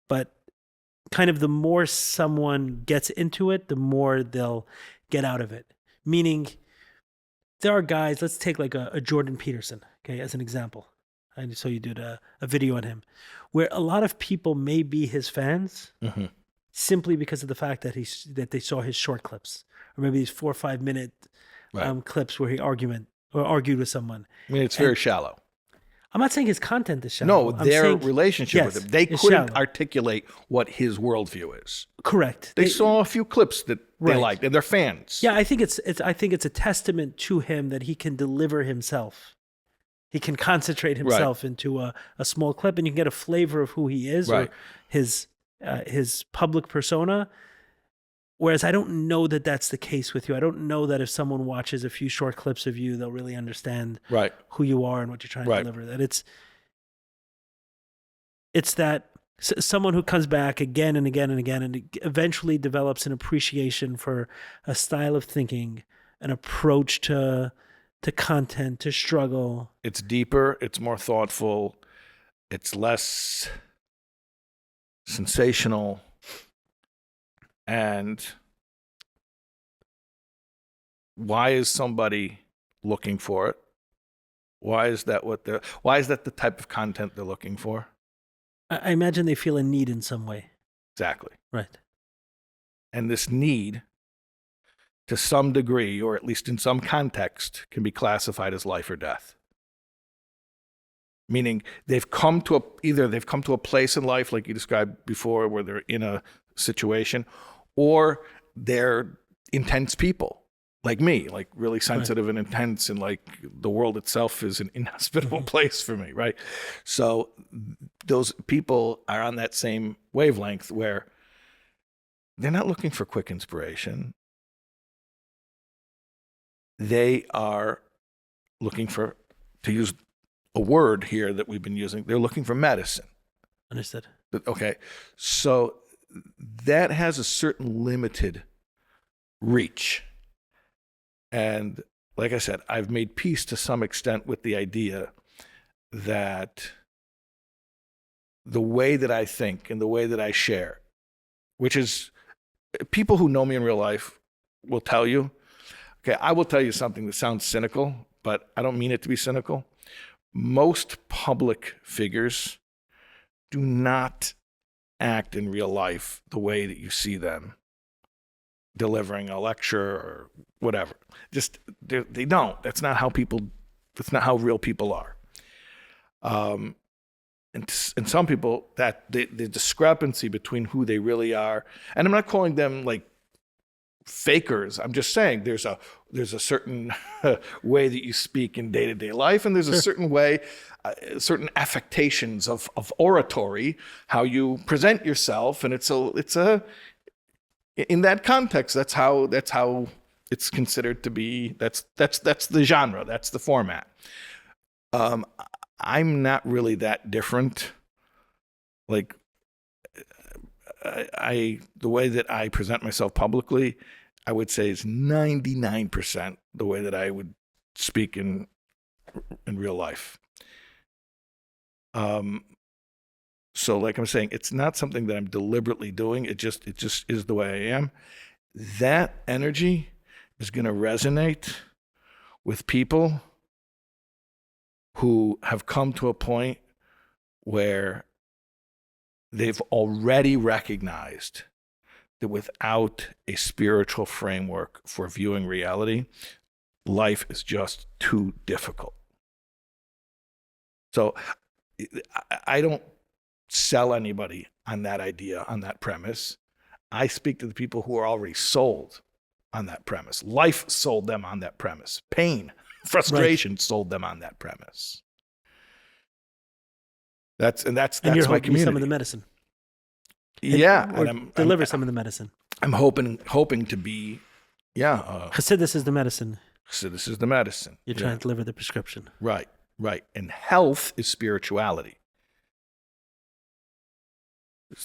but kind of the more someone gets into it, the more they'll get out of it. Meaning, there are guys, let's take like a Jordan Peterson, okay, as an example. I saw you did a video on him, where a lot of people may be his fans simply because of the fact that they saw his short clips, or maybe these 4 or 5 minute clips where he argued with someone. I mean, it's very shallow. I'm not saying his content is shallow. No, their relationship with him. They couldn't articulate what his worldview is. Correct. They saw a few clips that they liked, and they're fans. Yeah, I think it's a testament to him that he can deliver himself. He can concentrate himself into a small clip, and you can get a flavor of who he is or his public persona. Whereas I don't know that that's the case with you. I don't know that if someone watches a few short clips of you, they'll really understand who you are and what you're trying to deliver. That it's that someone who comes back again and again and again and eventually develops an appreciation for a style of thinking, an approach to content, to struggle. It's deeper. It's more thoughtful. It's less sensational. And why is somebody looking for it? Why is that the type of content they're looking for? I imagine they feel a need in some way. Exactly. Right. And this need, to some degree, or at least in some context, can be classified as life or death. Meaning they've come to a place in life, like you described before, where they're in a situation, or they're intense people like me, like really sensitive and intense, and like the world itself is an inhospitable place for me, right? So those people are on that same wavelength where they're not looking for quick inspiration. They are looking for, to use a word here that we've been using, they're looking for medicine. Understood. Okay, so that has a certain limited reach. And like I said, I've made peace to some extent with the idea that the way that I think and the way that I share, which is, people who know me in real life will tell you, Okay, I will tell you something that sounds cynical, but I don't mean it to be cynical. Most public figures do not act in real life the way that you see them delivering a lecture or whatever. Just they don't. That's not how real people are. And some people, that the discrepancy between who they really are, and I'm not calling them like fakers. I'm just saying there's a certain way that you speak in day-to-day life, and there's a certain way, certain affectations of oratory, how you present yourself, and it's a in that context, that's how it's considered to be. That's the genre. That's the format. I'm not really that different. Like, the way that I present myself publicly, I would say is 99% the way that I would speak in real life. So like I'm saying, it's not something that I'm deliberately doing. It just is the way I am. That energy is going to resonate with people who have come to a point where they've already recognized that without a spiritual framework for viewing reality, life is just too difficult. So I don't sell anybody on that idea, on that premise. I speak to the people who are already sold on that premise. Life sold them on that premise. Pain, frustration sold them on that premise. That's and my you're hoping community. Some of the medicine. And deliver some of the medicine. I'm hoping to be, Chassidus is the medicine. Chassidus is the medicine. You're trying to deliver the prescription. Right. And health is spirituality.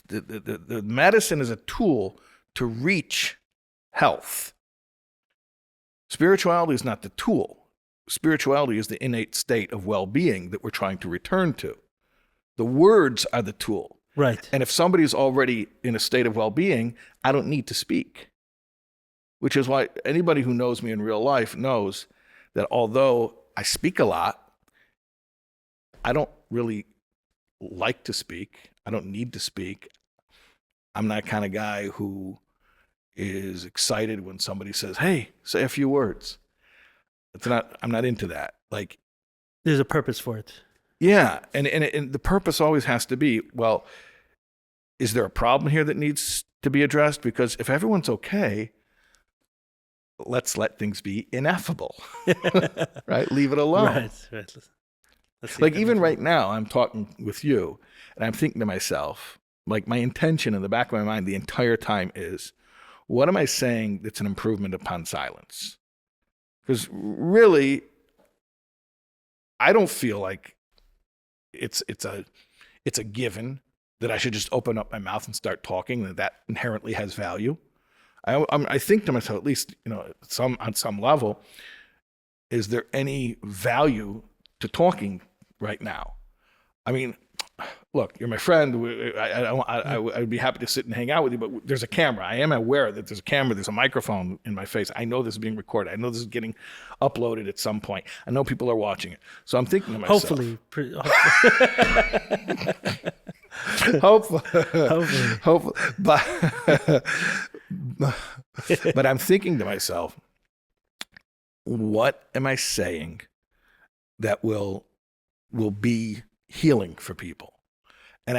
The medicine is a tool to reach health. Spirituality is not the tool. Spirituality is the innate state of well-being that we're trying to return to. The words are the tool. Right. And if somebody's already in a state of well-being, I don't need to speak. Which is why anybody who knows me in real life knows that although I speak a lot, I don't really like to speak. I don't need to speak. I'm that kind of guy who is excited when somebody says, "Hey, say a few words." I'm not into that. Like, there's a purpose for it. Yeah, and the purpose always has to be, well, is there a problem here that needs to be addressed? Because if everyone's okay, let's let things be ineffable, right? Leave it alone. Right. Let's like even right now, I'm talking with you, and I'm thinking to myself, like my intention in the back of my mind the entire time is, what am I saying that's an improvement upon silence? Because really, I don't feel like it's a given that I should just open up my mouth and start talking, that inherently has value. I think to myself, at least, on some level, is there any value to talking right now? I mean, look, you're my friend. I would be happy to sit and hang out with you, but there's a camera. I am aware that there's a camera. There's a microphone in my face. I know this is being recorded. I know this is getting uploaded at some point. I know people are watching it. So I'm thinking to myself. Hopefully. But I'm thinking to myself, what am I saying that will be healing for people? And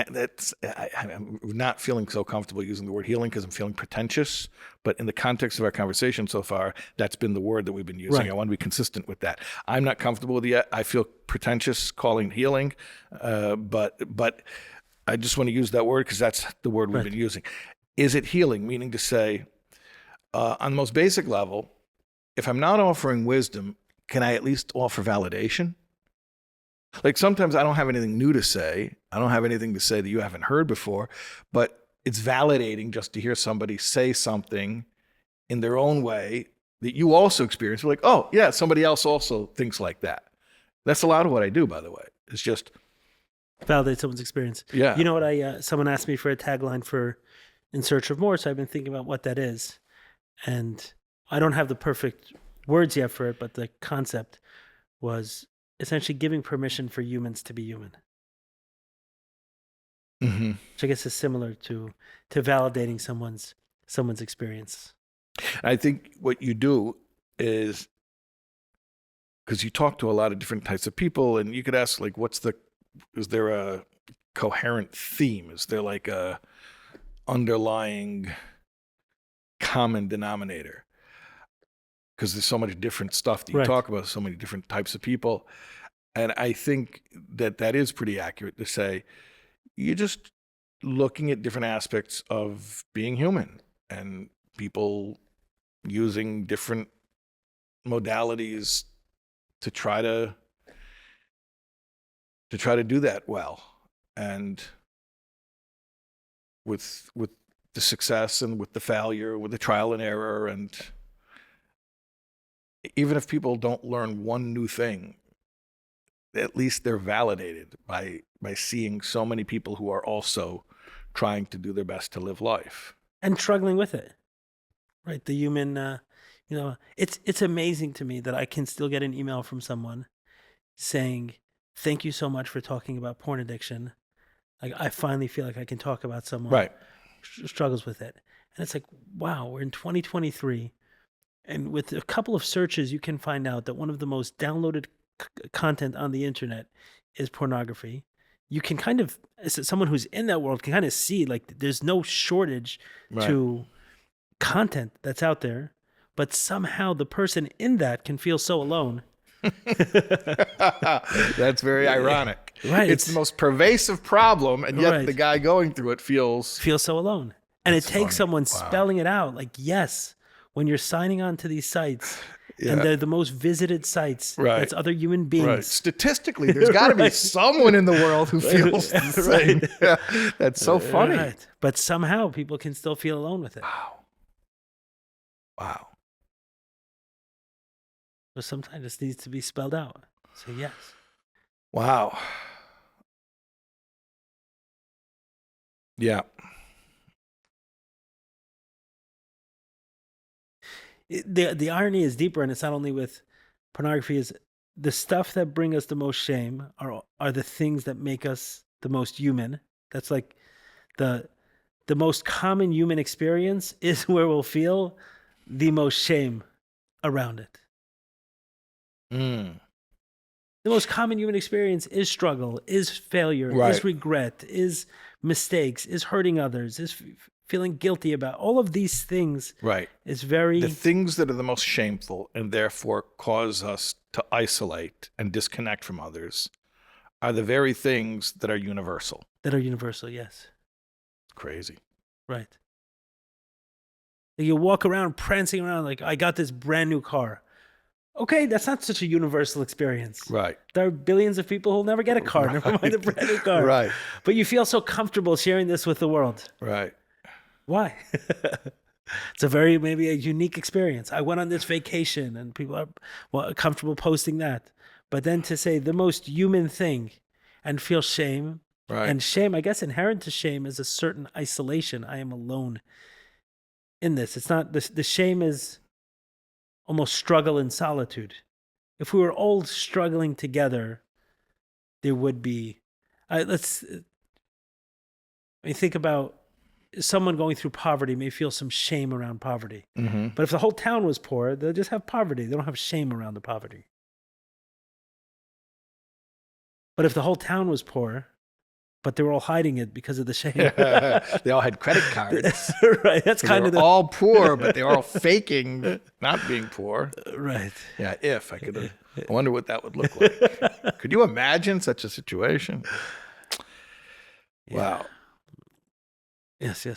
I'm not feeling so comfortable using the word healing because I'm feeling pretentious. But in the context of our conversation so far, that's been the word that we've been using. Right. I want to be consistent with that. I'm not comfortable with it yet. I feel pretentious calling it healing, but I just want to use that word because that's the word we've been using. Is it healing? Meaning to say, on the most basic level, if I'm not offering wisdom, can I at least offer validation? Like sometimes I don't have anything new to say. I don't have anything to say that you haven't heard before, but it's validating just to hear somebody say something in their own way that you also experience. We're like, oh yeah, somebody else also thinks like that. That's a lot of what I do, by the way. It's just validate someone's experience. Yeah. You know what? Someone asked me for a tagline for In Search of More, so I've been thinking about what that is. And I don't have the perfect words yet for it, but the concept was essentially giving permission for humans to be human. Mm-hmm. Which I guess is similar to validating someone's experience. I think what you do is, because you talk to a lot of different types of people, and you could ask, like, is there a coherent theme? Is there like a underlying common denominator? Because there's so much different stuff that you Right. talk about, so many different types of people. And I think that is pretty accurate to say you're just looking at different aspects of being human, and people using different modalities to try to do that well, and with the success and with the failure, with the trial and error. And even if people don't learn one new thing, at least they're validated by seeing so many people who are also trying to do their best to live life And struggling with it. Right. The human, it's amazing to me that I can still get an email from someone saying, thank you so much for talking about porn addiction. Like, I finally feel like I can talk about someone right who struggles with it. And it's like, wow, we're in 2023. And with a couple of searches, you can find out that one of the most downloaded content on the internet is pornography. You can kind of, as someone who's in that world, can kind of see, like, there's no shortage right to content that's out there, but somehow the person in that can feel so alone. That's very ironic. Right. It's the most pervasive problem, and yet Right. the guy going through it feels so alone. And That's it takes funny. someone Wow. spelling it out. Like, yes, when you're signing on to these sites, Yeah. and they're the most visited sites, Right. that's other human beings. right. Statistically, there's got to be Right. someone in the world who feels the same. Right. Yeah, that's so funny. Right. But somehow people can still feel alone with it. Wow. So sometimes this needs to be spelled out. So yes. Wow. Yeah. The irony is deeper, and it's not only with pornography. Is the stuff that bring us the most shame are the things that make us the most human. That's like the most common human experience is where we'll feel the most shame around it. Mm. The most common human experience is struggle, is failure, Right. is regret, is mistakes, is hurting others, is feeling guilty about all of these things. Right. Is very The things that are the most shameful and therefore cause us to isolate and disconnect from others are the very things that are universal. Yes. Crazy. Right. You walk around prancing around like, I got this brand new car. Okay, that's not such a universal experience. Right. There are billions of people who'll never get a car, never mind a brand new car. Right. But you feel so comfortable sharing this with the world. Right. Why? It's maybe a unique experience. I went on this vacation and people are comfortable posting that. But then to say the most human thing and feel shame. Right. And shame, I guess inherent to shame is a certain isolation. I am alone in this. It's not, the shame is almost struggle in solitude. If we were all struggling together, there would be, think about someone going through poverty may feel some shame around poverty. Mm-hmm. But if the whole town was poor, they'll just have poverty. They don't have shame around the poverty. But if the whole town was poor, but they were all hiding it because of the shame. They all had credit cards. Right. That's So kind they of were all poor, but they were all faking not being poor. right. Yeah, if I could, I wonder what that would look like. Could you imagine such a situation? Yeah. Wow. Yes.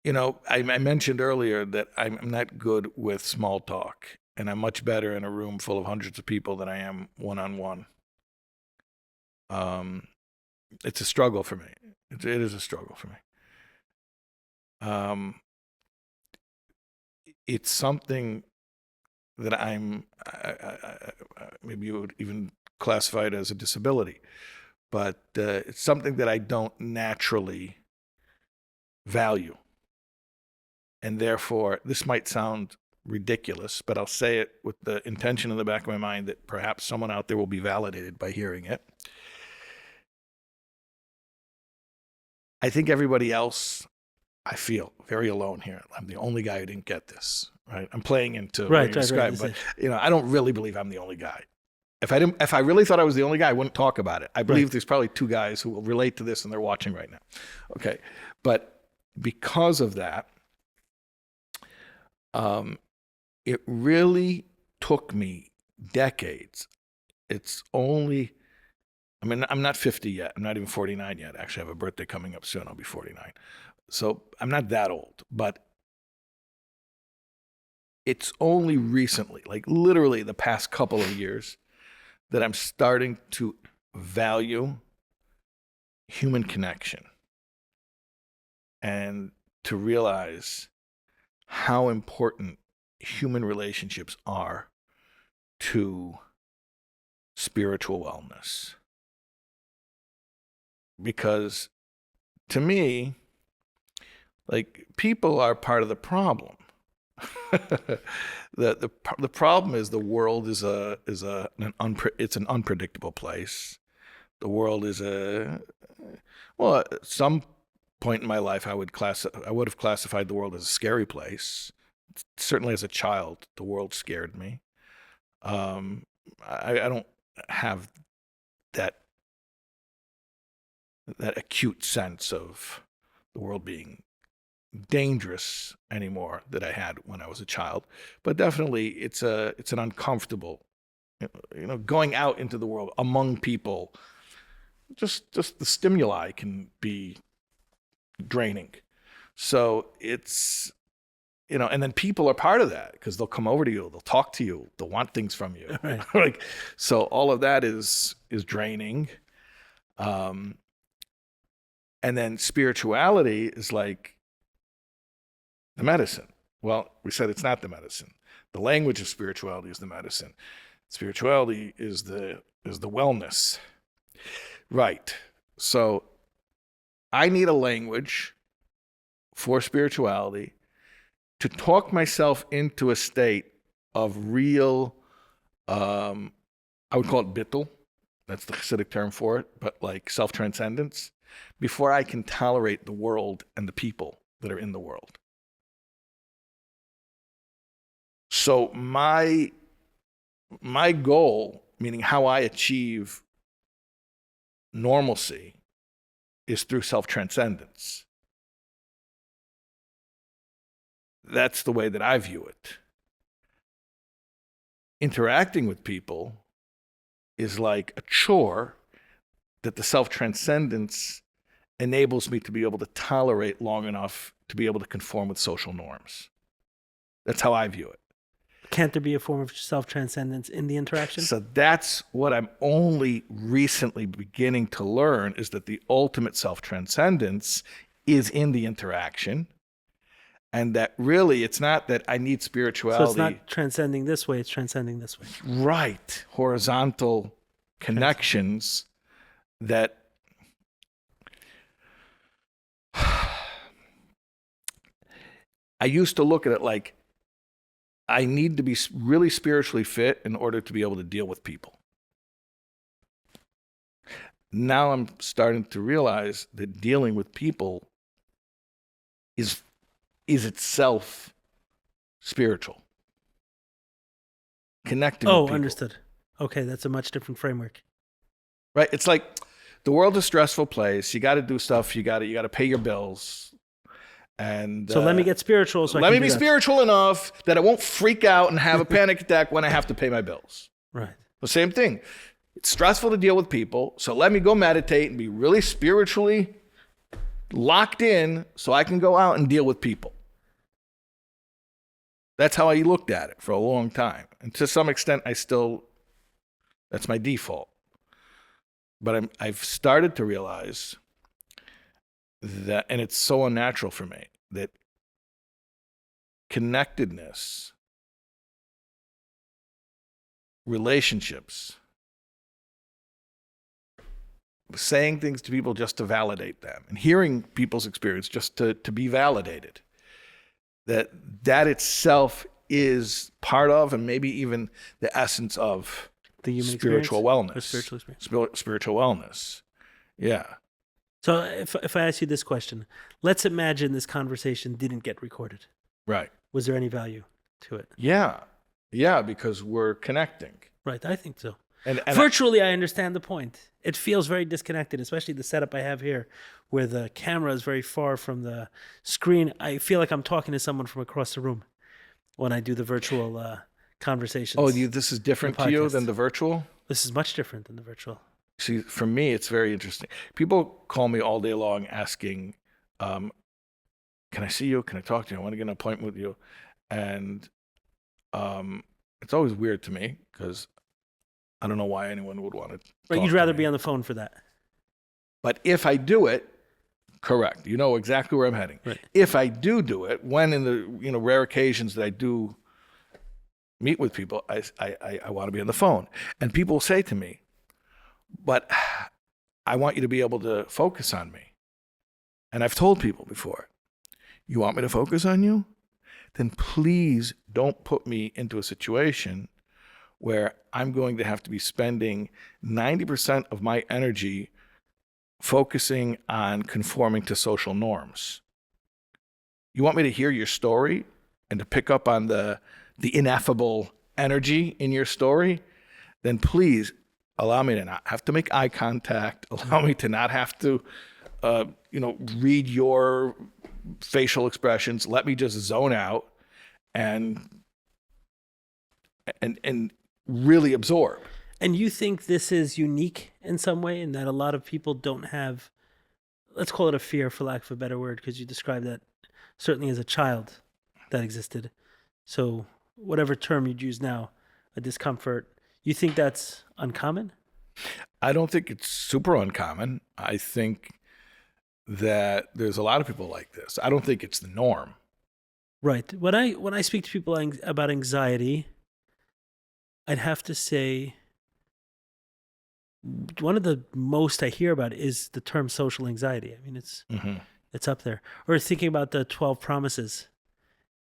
You know, I mentioned earlier that I'm not good with small talk, and I'm much better in a room full of hundreds of people than I am one-on-one. It's a struggle for me. It is a struggle for me. It's something that I maybe you would even classify it as a disability, but it's something that I don't naturally value. And therefore, this might sound ridiculous, but I'll say it with the intention in the back of my mind that perhaps someone out there will be validated by hearing it. I think everybody else, I feel very alone here. I'm the only guy who didn't get this, right? I'm playing into what you described, but I don't really believe I'm the only guy. If I really thought I was the only guy, I wouldn't talk about it. I believe there's probably two guys who will relate to this and they're watching right now. Okay. But because of that, it really took me decades. I'm not 50 yet. I'm not even 49 yet. Actually, I have a birthday coming up soon. I'll be 49. So I'm not that old, but it's only recently, like literally the past couple of years, that I'm starting to value human connection and to realize how important human relationships are to spiritual wellness. Because to me, like, people are part of the problem. The problem is the world is an unpredictable place. The world is at some point in my life I would have classified the world as a scary place. Certainly as a child, the world scared me. I don't have that acute sense of the world being dangerous anymore that I had when I was a child, but definitely it's an uncomfortable, going out into the world among people. Just the stimuli can be draining. So it's, and then people are part of that because they'll come over to you, they'll talk to you, they'll want things from you. Right. So all of that is draining. And then spirituality is like the medicine. Well, we said it's not the medicine. The language of spirituality is the medicine. Spirituality is the wellness. Right. So I need a language for spirituality to talk myself into a state of real, I would call it bittul. That's the Hasidic term for it, but like self-transcendence, before I can tolerate the world and the people that are in the world. So my goal, meaning how I achieve normalcy, is through self-transcendence. That's the way that I view it. Interacting with people is like a chore that the self-transcendence enables me to be able to tolerate long enough to be able to conform with social norms. That's how I view it. Can't there be a form of self-transcendence in the interaction? So that's what I'm only recently beginning to learn, is that the ultimate self-transcendence is in the interaction. And that really, it's not that I need spirituality. So it's not transcending this way, it's transcending this way. Right. Horizontal connections that I used to look at it like I need to be really spiritually fit in order to be able to deal with people. Now I'm starting to realize that dealing with people is itself spiritual. Connecting with people. Understood. Okay, that's a much different framework. Right? It's like the world's a stressful place. You got to do stuff. You got to pay your bills. And so let me get spiritual. Let me be spiritual enough that I won't freak out and have a panic attack when I have to pay my bills. Right. The same thing. It's stressful to deal with people, so let me go meditate and be really spiritually locked in so I can go out and deal with people. That's how I looked at it for a long time. And to some extent, that's my default. But I've started to realize that, and it's so unnatural for me, that connectedness, relationships, saying things to people just to validate them, and hearing people's experience just to be validated, that itself is part of, and maybe even the essence of The human spiritual experience wellness. or spiritual experience. Spiritual wellness. Yeah. So if I ask you this question, let's imagine this conversation didn't get recorded. Right. Was there any value to it? Yeah. Yeah, because we're connecting. Right, I think so. And Virtually, I understand the point. It feels very disconnected, especially the setup I have here, where the camera is very far from the screen. I feel like I'm talking to someone from across the room when I do the virtual conversations. Oh, this is different to you than the virtual? This is much different than the virtual. See, for me, it's very interesting. People call me all day long asking, can I see you? Can I talk to you? I want to get an appointment with you. And it's always weird to me because I don't know why anyone would want to Right, you'd rather be on the phone for that. But if I do it, correct. You know exactly where I'm heading. Right. If I do it, when in the rare occasions that I do meet with people, I want to be on the phone. And people say to me, but I want you to be able to focus on me. And I've told people before, you want me to focus on you? Then please don't put me into a situation where I'm going to have to be spending 90% of my energy focusing on conforming to social norms. You want me to hear your story and to pick up on the ineffable energy in your story? Then please allow me to not have to make eye contact. Allow me to not have to, read your facial expressions. Let me just zone out and really absorb. And you think this is unique in some way, in that a lot of people don't have, let's call it a fear for lack of a better word, because you described that certainly as a child that existed. So whatever term you'd use now, a discomfort, you think that's uncommon? I don't think it's super uncommon. I think that there's a lot of people like this. I don't think it's the norm. Right. When I speak to people about anxiety, I'd have to say one of the most I hear about is the term social anxiety. I mean, it's up there. Or thinking about the 12 promises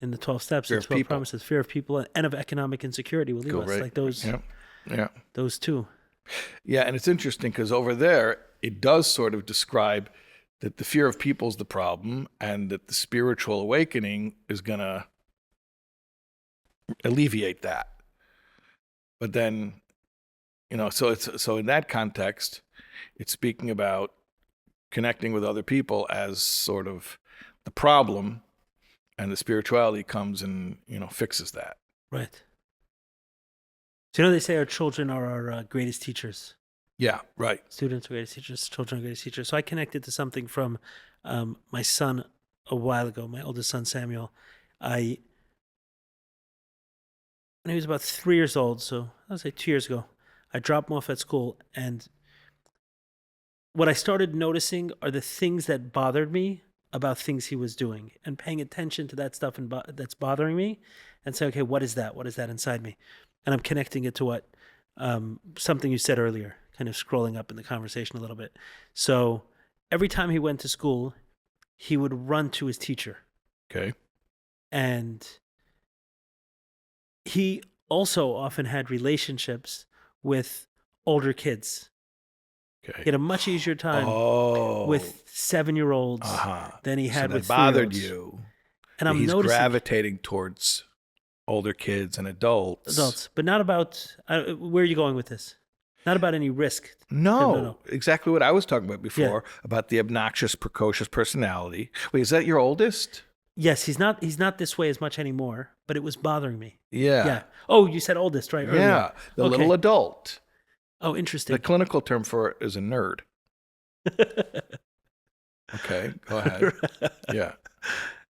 in the 12 steps, Fear the of 12 people. promises, fear of people and of economic insecurity will leave us. Right. Like those, Yeah. those two. Yeah, and it's interesting because over there, it does sort of describe that the fear of people is the problem and that the spiritual awakening is going to alleviate that. But then, so in that context, it's speaking about connecting with other people as sort of the problem, and the spirituality comes and, fixes that. Right. So they say our children are our greatest teachers. Yeah, right. Students are greatest teachers, children are greatest teachers. So I connected to something from my son a while ago, my oldest son, Samuel. When he was about 3 years old, so I would say 2 years ago, I dropped him off at school. And what I started noticing are the things that bothered me about things he was doing, and paying attention to that stuff that's bothering me and say, okay, what is that? What is that inside me? And I'm connecting it to what something you said earlier, kind of scrolling up in the conversation a little bit. So every time he went to school, he would run to his teacher. Okay. And he also often had relationships with older kids. Okay. He had a much easier time with 7-year-olds than he had with 3-year-olds. That bothered you. And I'm he's noticing gravitating towards older kids and adults. But not about, where are you going with this? Not about any risk. No, exactly what I was talking about before, about the obnoxious, precocious personality. Wait, is that your oldest? Yes, he's not this way as much anymore, but it was bothering me. Yeah. Oh, you said oldest, right? Earlier. Yeah, the little adult. Oh, interesting. The clinical term for it is a nerd. Okay, go ahead. Yeah.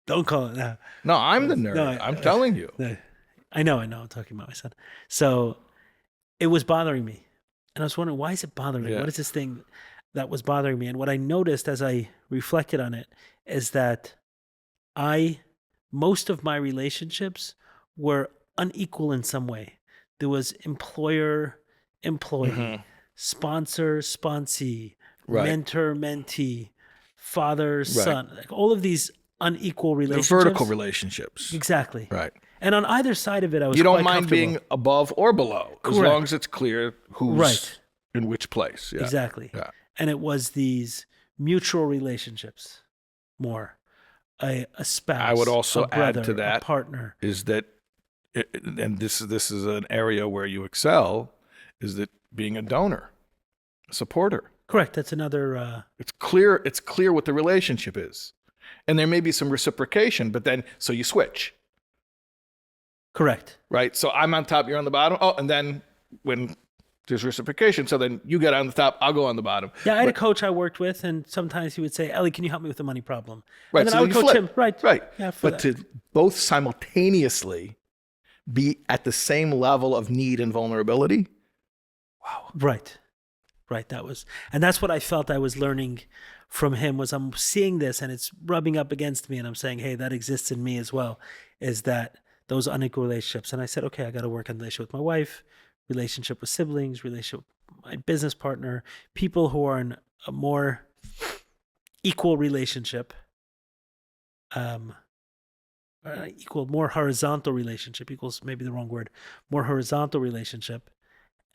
Don't call it that. No, I'm the nerd. No, I'm telling you. I know. I'm talking about my son. So it was bothering me. And I was wondering, why is it bothering me? Yeah. What is this thing that was bothering me? And what I noticed as I reflected on it is that most of my relationships were unequal in some way. There was employer-employee, sponsor-sponsee, Right. mentor-mentee, father-son. Like all of these unequal The relationships. vertical relationships. Exactly. Right. And on either side of it, I was You don't quite mind comfortable. being above or below, as Correct. long as it's clear who's Right. in which place. Yeah. Exactly. Yeah. And it was these mutual relationships more. A spouse, I would also a brother, add to that a partner. is that, and this is an area where you excel, is that being a donor, a supporter. Correct. That's another. It's clear what the relationship is. And there may be some reciprocation, but then, so you switch, Correct. right? So I'm on top, you're on the bottom. Oh, and then when there's reciprocation, so then you get on the top, I'll go on the bottom. Yeah, I had a coach I worked with, and sometimes he would say, Ellie, can you help me with the money problem? Right, And then so I would then you coach flip. him. Right. Right. Yeah, for But that. to both simultaneously be at the same level of need and vulnerability, wow. Right. Right. And that's what I felt I was learning from him was I'm seeing this and it's rubbing up against me and I'm saying, hey, that exists in me as well, is that those unequal relationships. And I said, okay, I got to work on the relationship with my wife, relationship with siblings, relationship with my business partner, people who are in a more equal relationship, more horizontal relationship, equals maybe the wrong word, more horizontal relationship,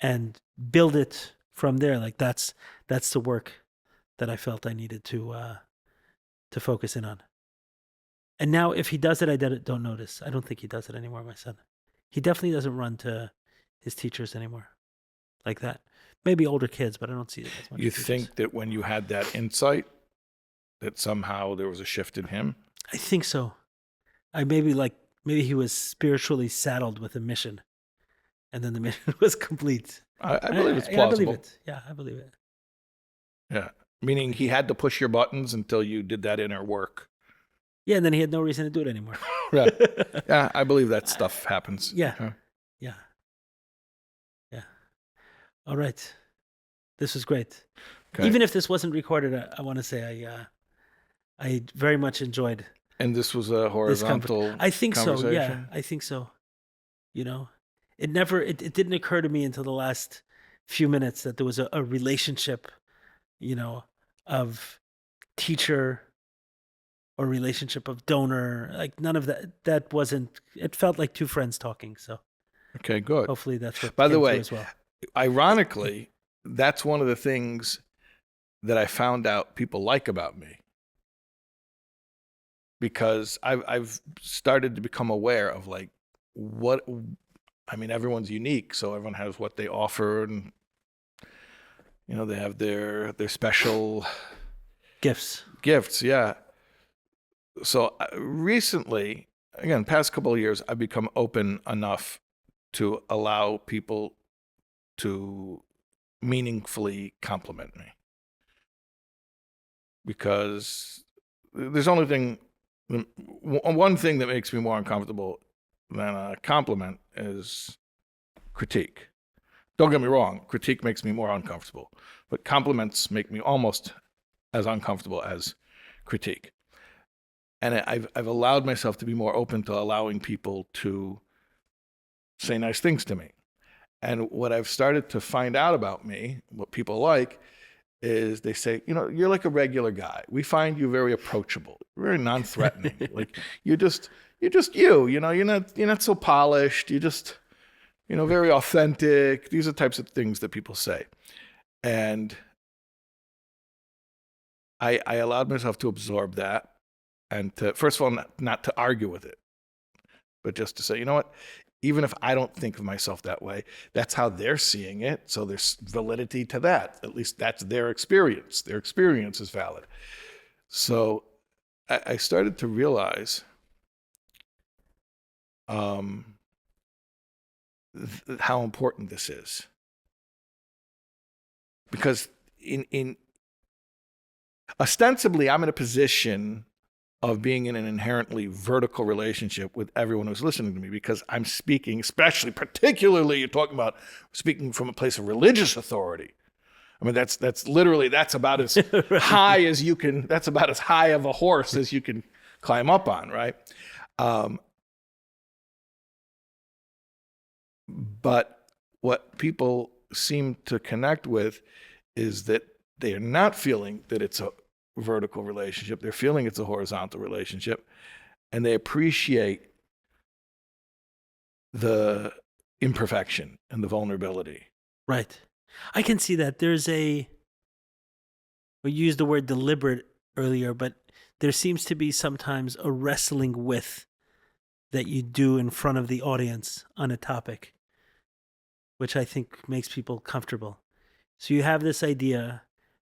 and build it from there. Like that's the work that I felt I needed to focus in on. And now if he does it, I don't notice. I don't think he does it anymore, my son. He definitely doesn't run to his teachers anymore like that. Maybe older kids, but I don't see it as much. You think that when you had that insight, that somehow there was a shift in him? I think so. Maybe he was spiritually saddled with a mission, and then the mission was complete. I believe it's plausible. I believe it. Yeah, I believe it. Yeah. Meaning he had to push your buttons until you did that inner work. Yeah, and then he had no reason to do it anymore. Right. Yeah, I believe that stuff happens. Yeah. Yeah. All right. This was great. Okay. Even if this wasn't recorded, I want to say I very much enjoyed. And this was a horizontal I think so. Yeah, conversation? I think so. You know, it didn't occur to me until the last few minutes that there was a relationship, you know, of teacher or relationship of donor. Like none of that wasn't, it felt like two friends talking. So Okay, good. hopefully that's what By the came way, through as well. Ironically, that's one of the things that I found out people like about me. Because I've started to become aware of like everyone's unique, so everyone has what they offer, and you know, they have their special Gifts. Yeah. So recently, again, past couple of years, I've become open enough to allow people to meaningfully compliment me, because there's only one thing that makes me more uncomfortable than a compliment is critique. Don't get me wrong, critique makes me more uncomfortable, but compliments make me almost as uncomfortable as critique. And I've allowed myself to be more open to allowing people to say nice things to me. And what I've started to find out about me, what people like, is they say, you know, you're like a regular guy. We find you very approachable, very non-threatening. Like you're just you know, you're not so polished. You're just, you know, very authentic. These are types of things that people say. And I allowed myself to absorb that and to, first of all, not to argue with it, but just to say, you know what, even if I don't think of myself that way, that's how they're seeing it. So there's validity to that. At least that's their experience. Their experience is valid. So I started to realize how important this is. Because in ostensibly, I'm in a position of being in an inherently vertical relationship with everyone who's listening to me, because I'm speaking, particularly you're talking about speaking from a place of religious authority. I mean, that's about as Right. high as you can, that's about as high of a horse as you can climb up on, right? But what people seem to connect with is that they are not feeling that it's a vertical relationship. They're feeling it's a horizontal relationship, and they appreciate the imperfection and the vulnerability. Right. I can see that. We used the word deliberate earlier, but there seems to be sometimes a wrestling with that you do in front of the audience on a topic, which I think makes people comfortable. So you have this idea,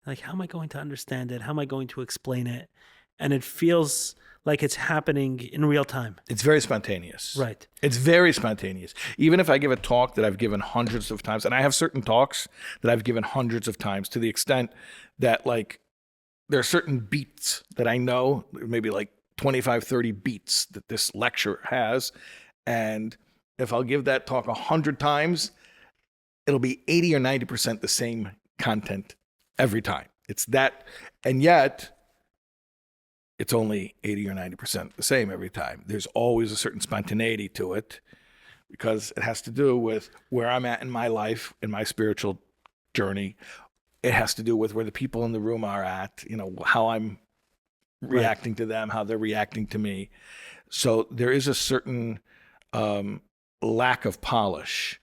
like, how am I going to understand it? How am I going to explain it? And it feels like it's happening in real time. It's very spontaneous. Right. It's very spontaneous. Even if I give a talk that I've given hundreds of times, and I have certain talks that I've given hundreds of times, to the extent that, like, there are certain beats that I know, maybe like 25, 30 beats that this lecture has. And if I'll give that talk 100 times, it'll be 80 or 90% the same content every time. It's that, and yet it's only 80 or 90% the same every time. There's always a certain spontaneity to it, because it has to do with where I'm at in my life, in my spiritual journey. It has to do with where the people in the room are at, how I'm reacting to them, how they're reacting to me. So there is a certain lack of polish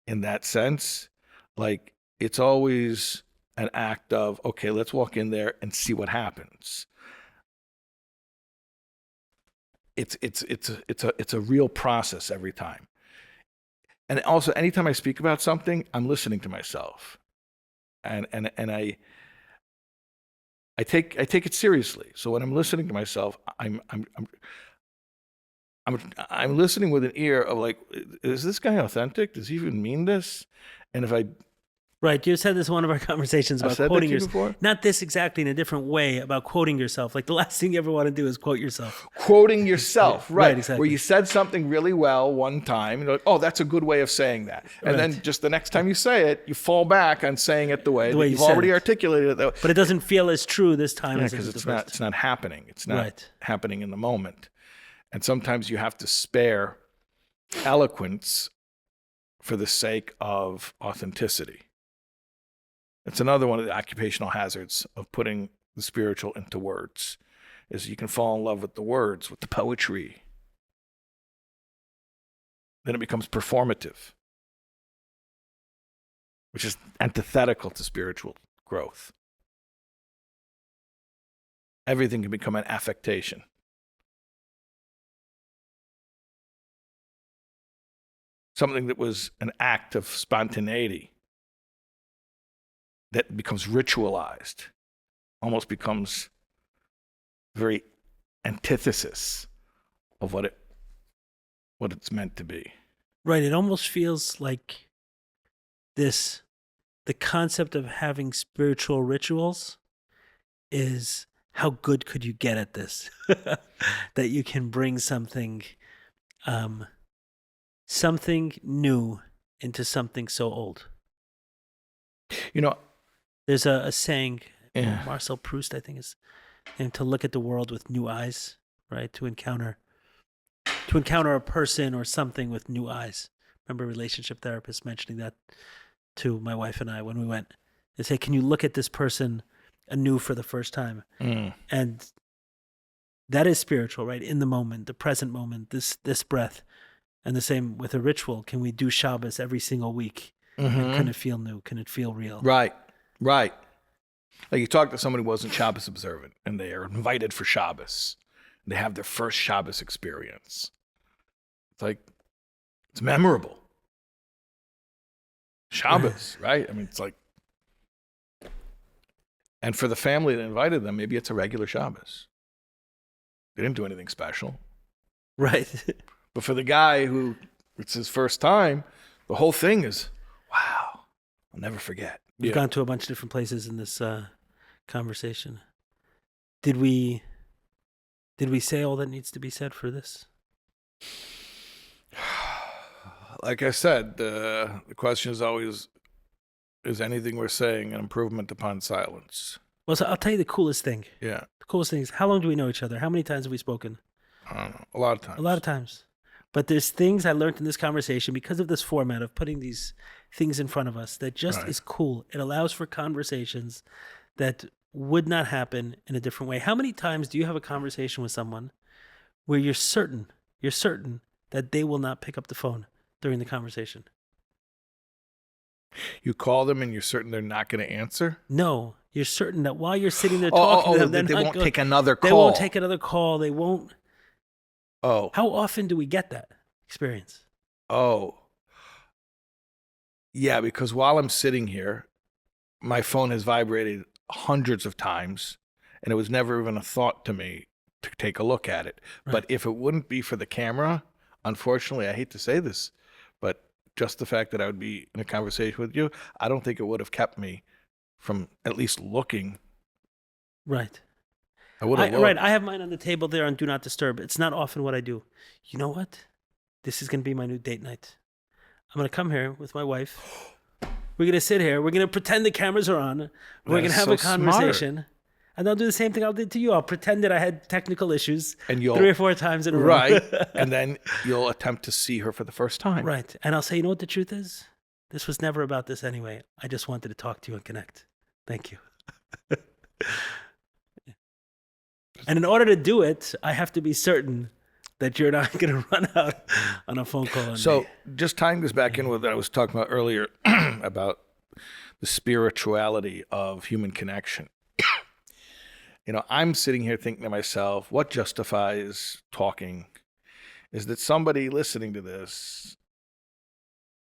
in that sense. Like, it's always an act of, okay, let's walk in there and see what happens. It's a real process every time. And also, anytime I speak about something, I'm listening to myself. And I take it seriously. So when I'm listening to myself, I'm listening with an ear of, like, is this guy authentic? Does he even mean this? And if I Right. You said this in one of our conversations about quoting yourself. Not this exactly, in a different way, about quoting yourself. Like, the last thing you ever want to do is quote yourself. Quoting yourself, right. Exactly. Where you said something really well one time, and you're like, oh, that's a good way of saying that. And then just the next time you say it, you fall back on saying it the way that you've already articulated it. That way. But it doesn't feel as true this time as it did the first time. It's not happening. It's not happening in the moment. And sometimes you have to spare eloquence for the sake of authenticity. It's another one of the occupational hazards of putting the spiritual into words, is you can fall in love with the words, with the poetry. Then it becomes performative, which is antithetical to spiritual growth. Everything can become an affectation. Something that was an act of spontaneity that becomes ritualized, almost becomes very antithesis of what it's meant to be. Right. It almost feels like the concept of having spiritual rituals is, how good could you get at this? That you can bring something new into something so old. There's a saying, Marcel Proust, I think, is, to look at the world with new eyes, right? To encounter a person or something with new eyes. I remember a relationship therapist mentioning that to my wife and I when we went. They say, can you look at this person anew for the first time? And that is spiritual, right? In the moment, the present moment, this breath. And the same with a ritual. Can we do Shabbos every single week? Mm-hmm. And can it feel new? Can it feel real? Right. Like, you talk to somebody who wasn't Shabbos observant, and they are invited for Shabbos. They have their first Shabbos experience. It's like, it's memorable. Shabbos, right? I mean, it's like, and for the family that invited them, maybe it's a regular Shabbos. They didn't do anything special. Right. But for the guy who it's his first time, the whole thing is, wow, I'll never forget. We've gone to a bunch of different places in this conversation. Did we say all that needs to be said for this? Like I said, the question is always, is anything we're saying an improvement upon silence? Well, so I'll tell you the coolest thing. Yeah. The coolest thing is, how long do we know each other? How many times have we spoken? I don't know. A lot of times. A lot of times. But there's things I learned in this conversation because of this format of putting these things in front of us that just is cool. It allows for conversations that would not happen in a different way. How many times do you have a conversation with someone where you're certain that they will not pick up the phone during the conversation? You call them and you're certain they're not going to answer? No, you're certain that while you're sitting there talking to them, they won't take another call. They won't take another call. They won't. Oh. How often do we get that experience? Oh. Yeah, because while I'm sitting here, my phone has vibrated hundreds of times, and it was never even a thought to me to take a look at it. Right. But if it wouldn't be for the camera, unfortunately, I hate to say this, but just the fact that I would be in a conversation with you, I don't think it would have kept me from at least looking. Right. I would have Right. I have mine on the table there on Do Not Disturb. It's not often what I do. You know what? This is going to be my new date night. I'm going to come here with my wife. We're going to sit here. We're going to pretend the cameras are on. We're going to have a conversation. Smart. And I'll do the same thing I did to you. I'll pretend that I had technical issues and 3 or 4 times in a row. Right. And then you'll attempt to see her for the first time. Right. And I'll say, you know what the truth is? This was never about this anyway. I just wanted to talk to you and connect. Thank you. And in order to do it, I have to be certain that you're not going to run out on a phone call. So just tying this back in with what I was talking about earlier about the spirituality of human connection. You know, I'm sitting here thinking to myself, what justifies talking is that somebody listening to this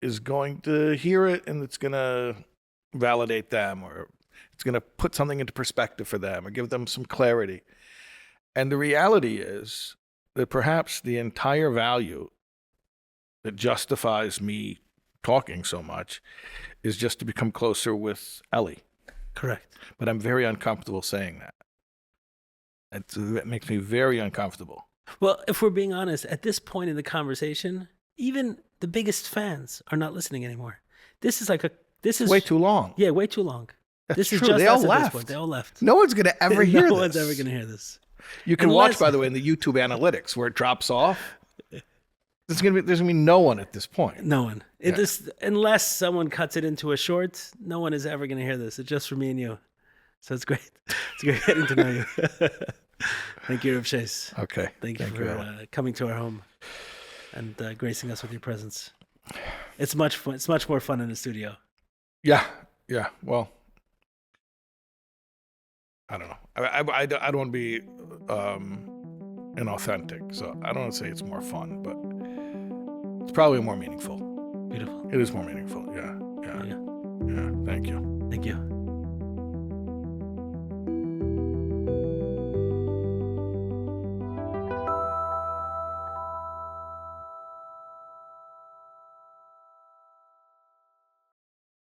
is going to hear it and it's going to validate them, or it's going to put something into perspective for them or give them some clarity. And the reality is that perhaps the entire value that justifies me talking so much is just to become closer with Ellie. Correct. But I'm very uncomfortable saying that. It makes me very uncomfortable. Well, if we're being honest, at this point in the conversation, even the biggest fans are not listening anymore. This is way too long. Yeah, way too long. That's true. Is just they all left. They all left. No one's going to ever hear this. No one's ever going to hear this. You can watch, by the way, in the YouTube analytics where it drops off. There's gonna be no one at this point. No one. Unless someone cuts it into a short, no one is ever going to hear this. It's just for me and you. So it's great. It's great getting to know you. Thank you, Rabbi Shais. Okay. Thank you for coming to our home and gracing us with your presence. It's much fun. It's much more fun in the studio. Yeah. Well, I don't know. I don't want to be inauthentic, so I don't want to say it's more fun, but it's probably more meaningful. Beautiful. It is more meaningful. Yeah. Thank you. Thank you.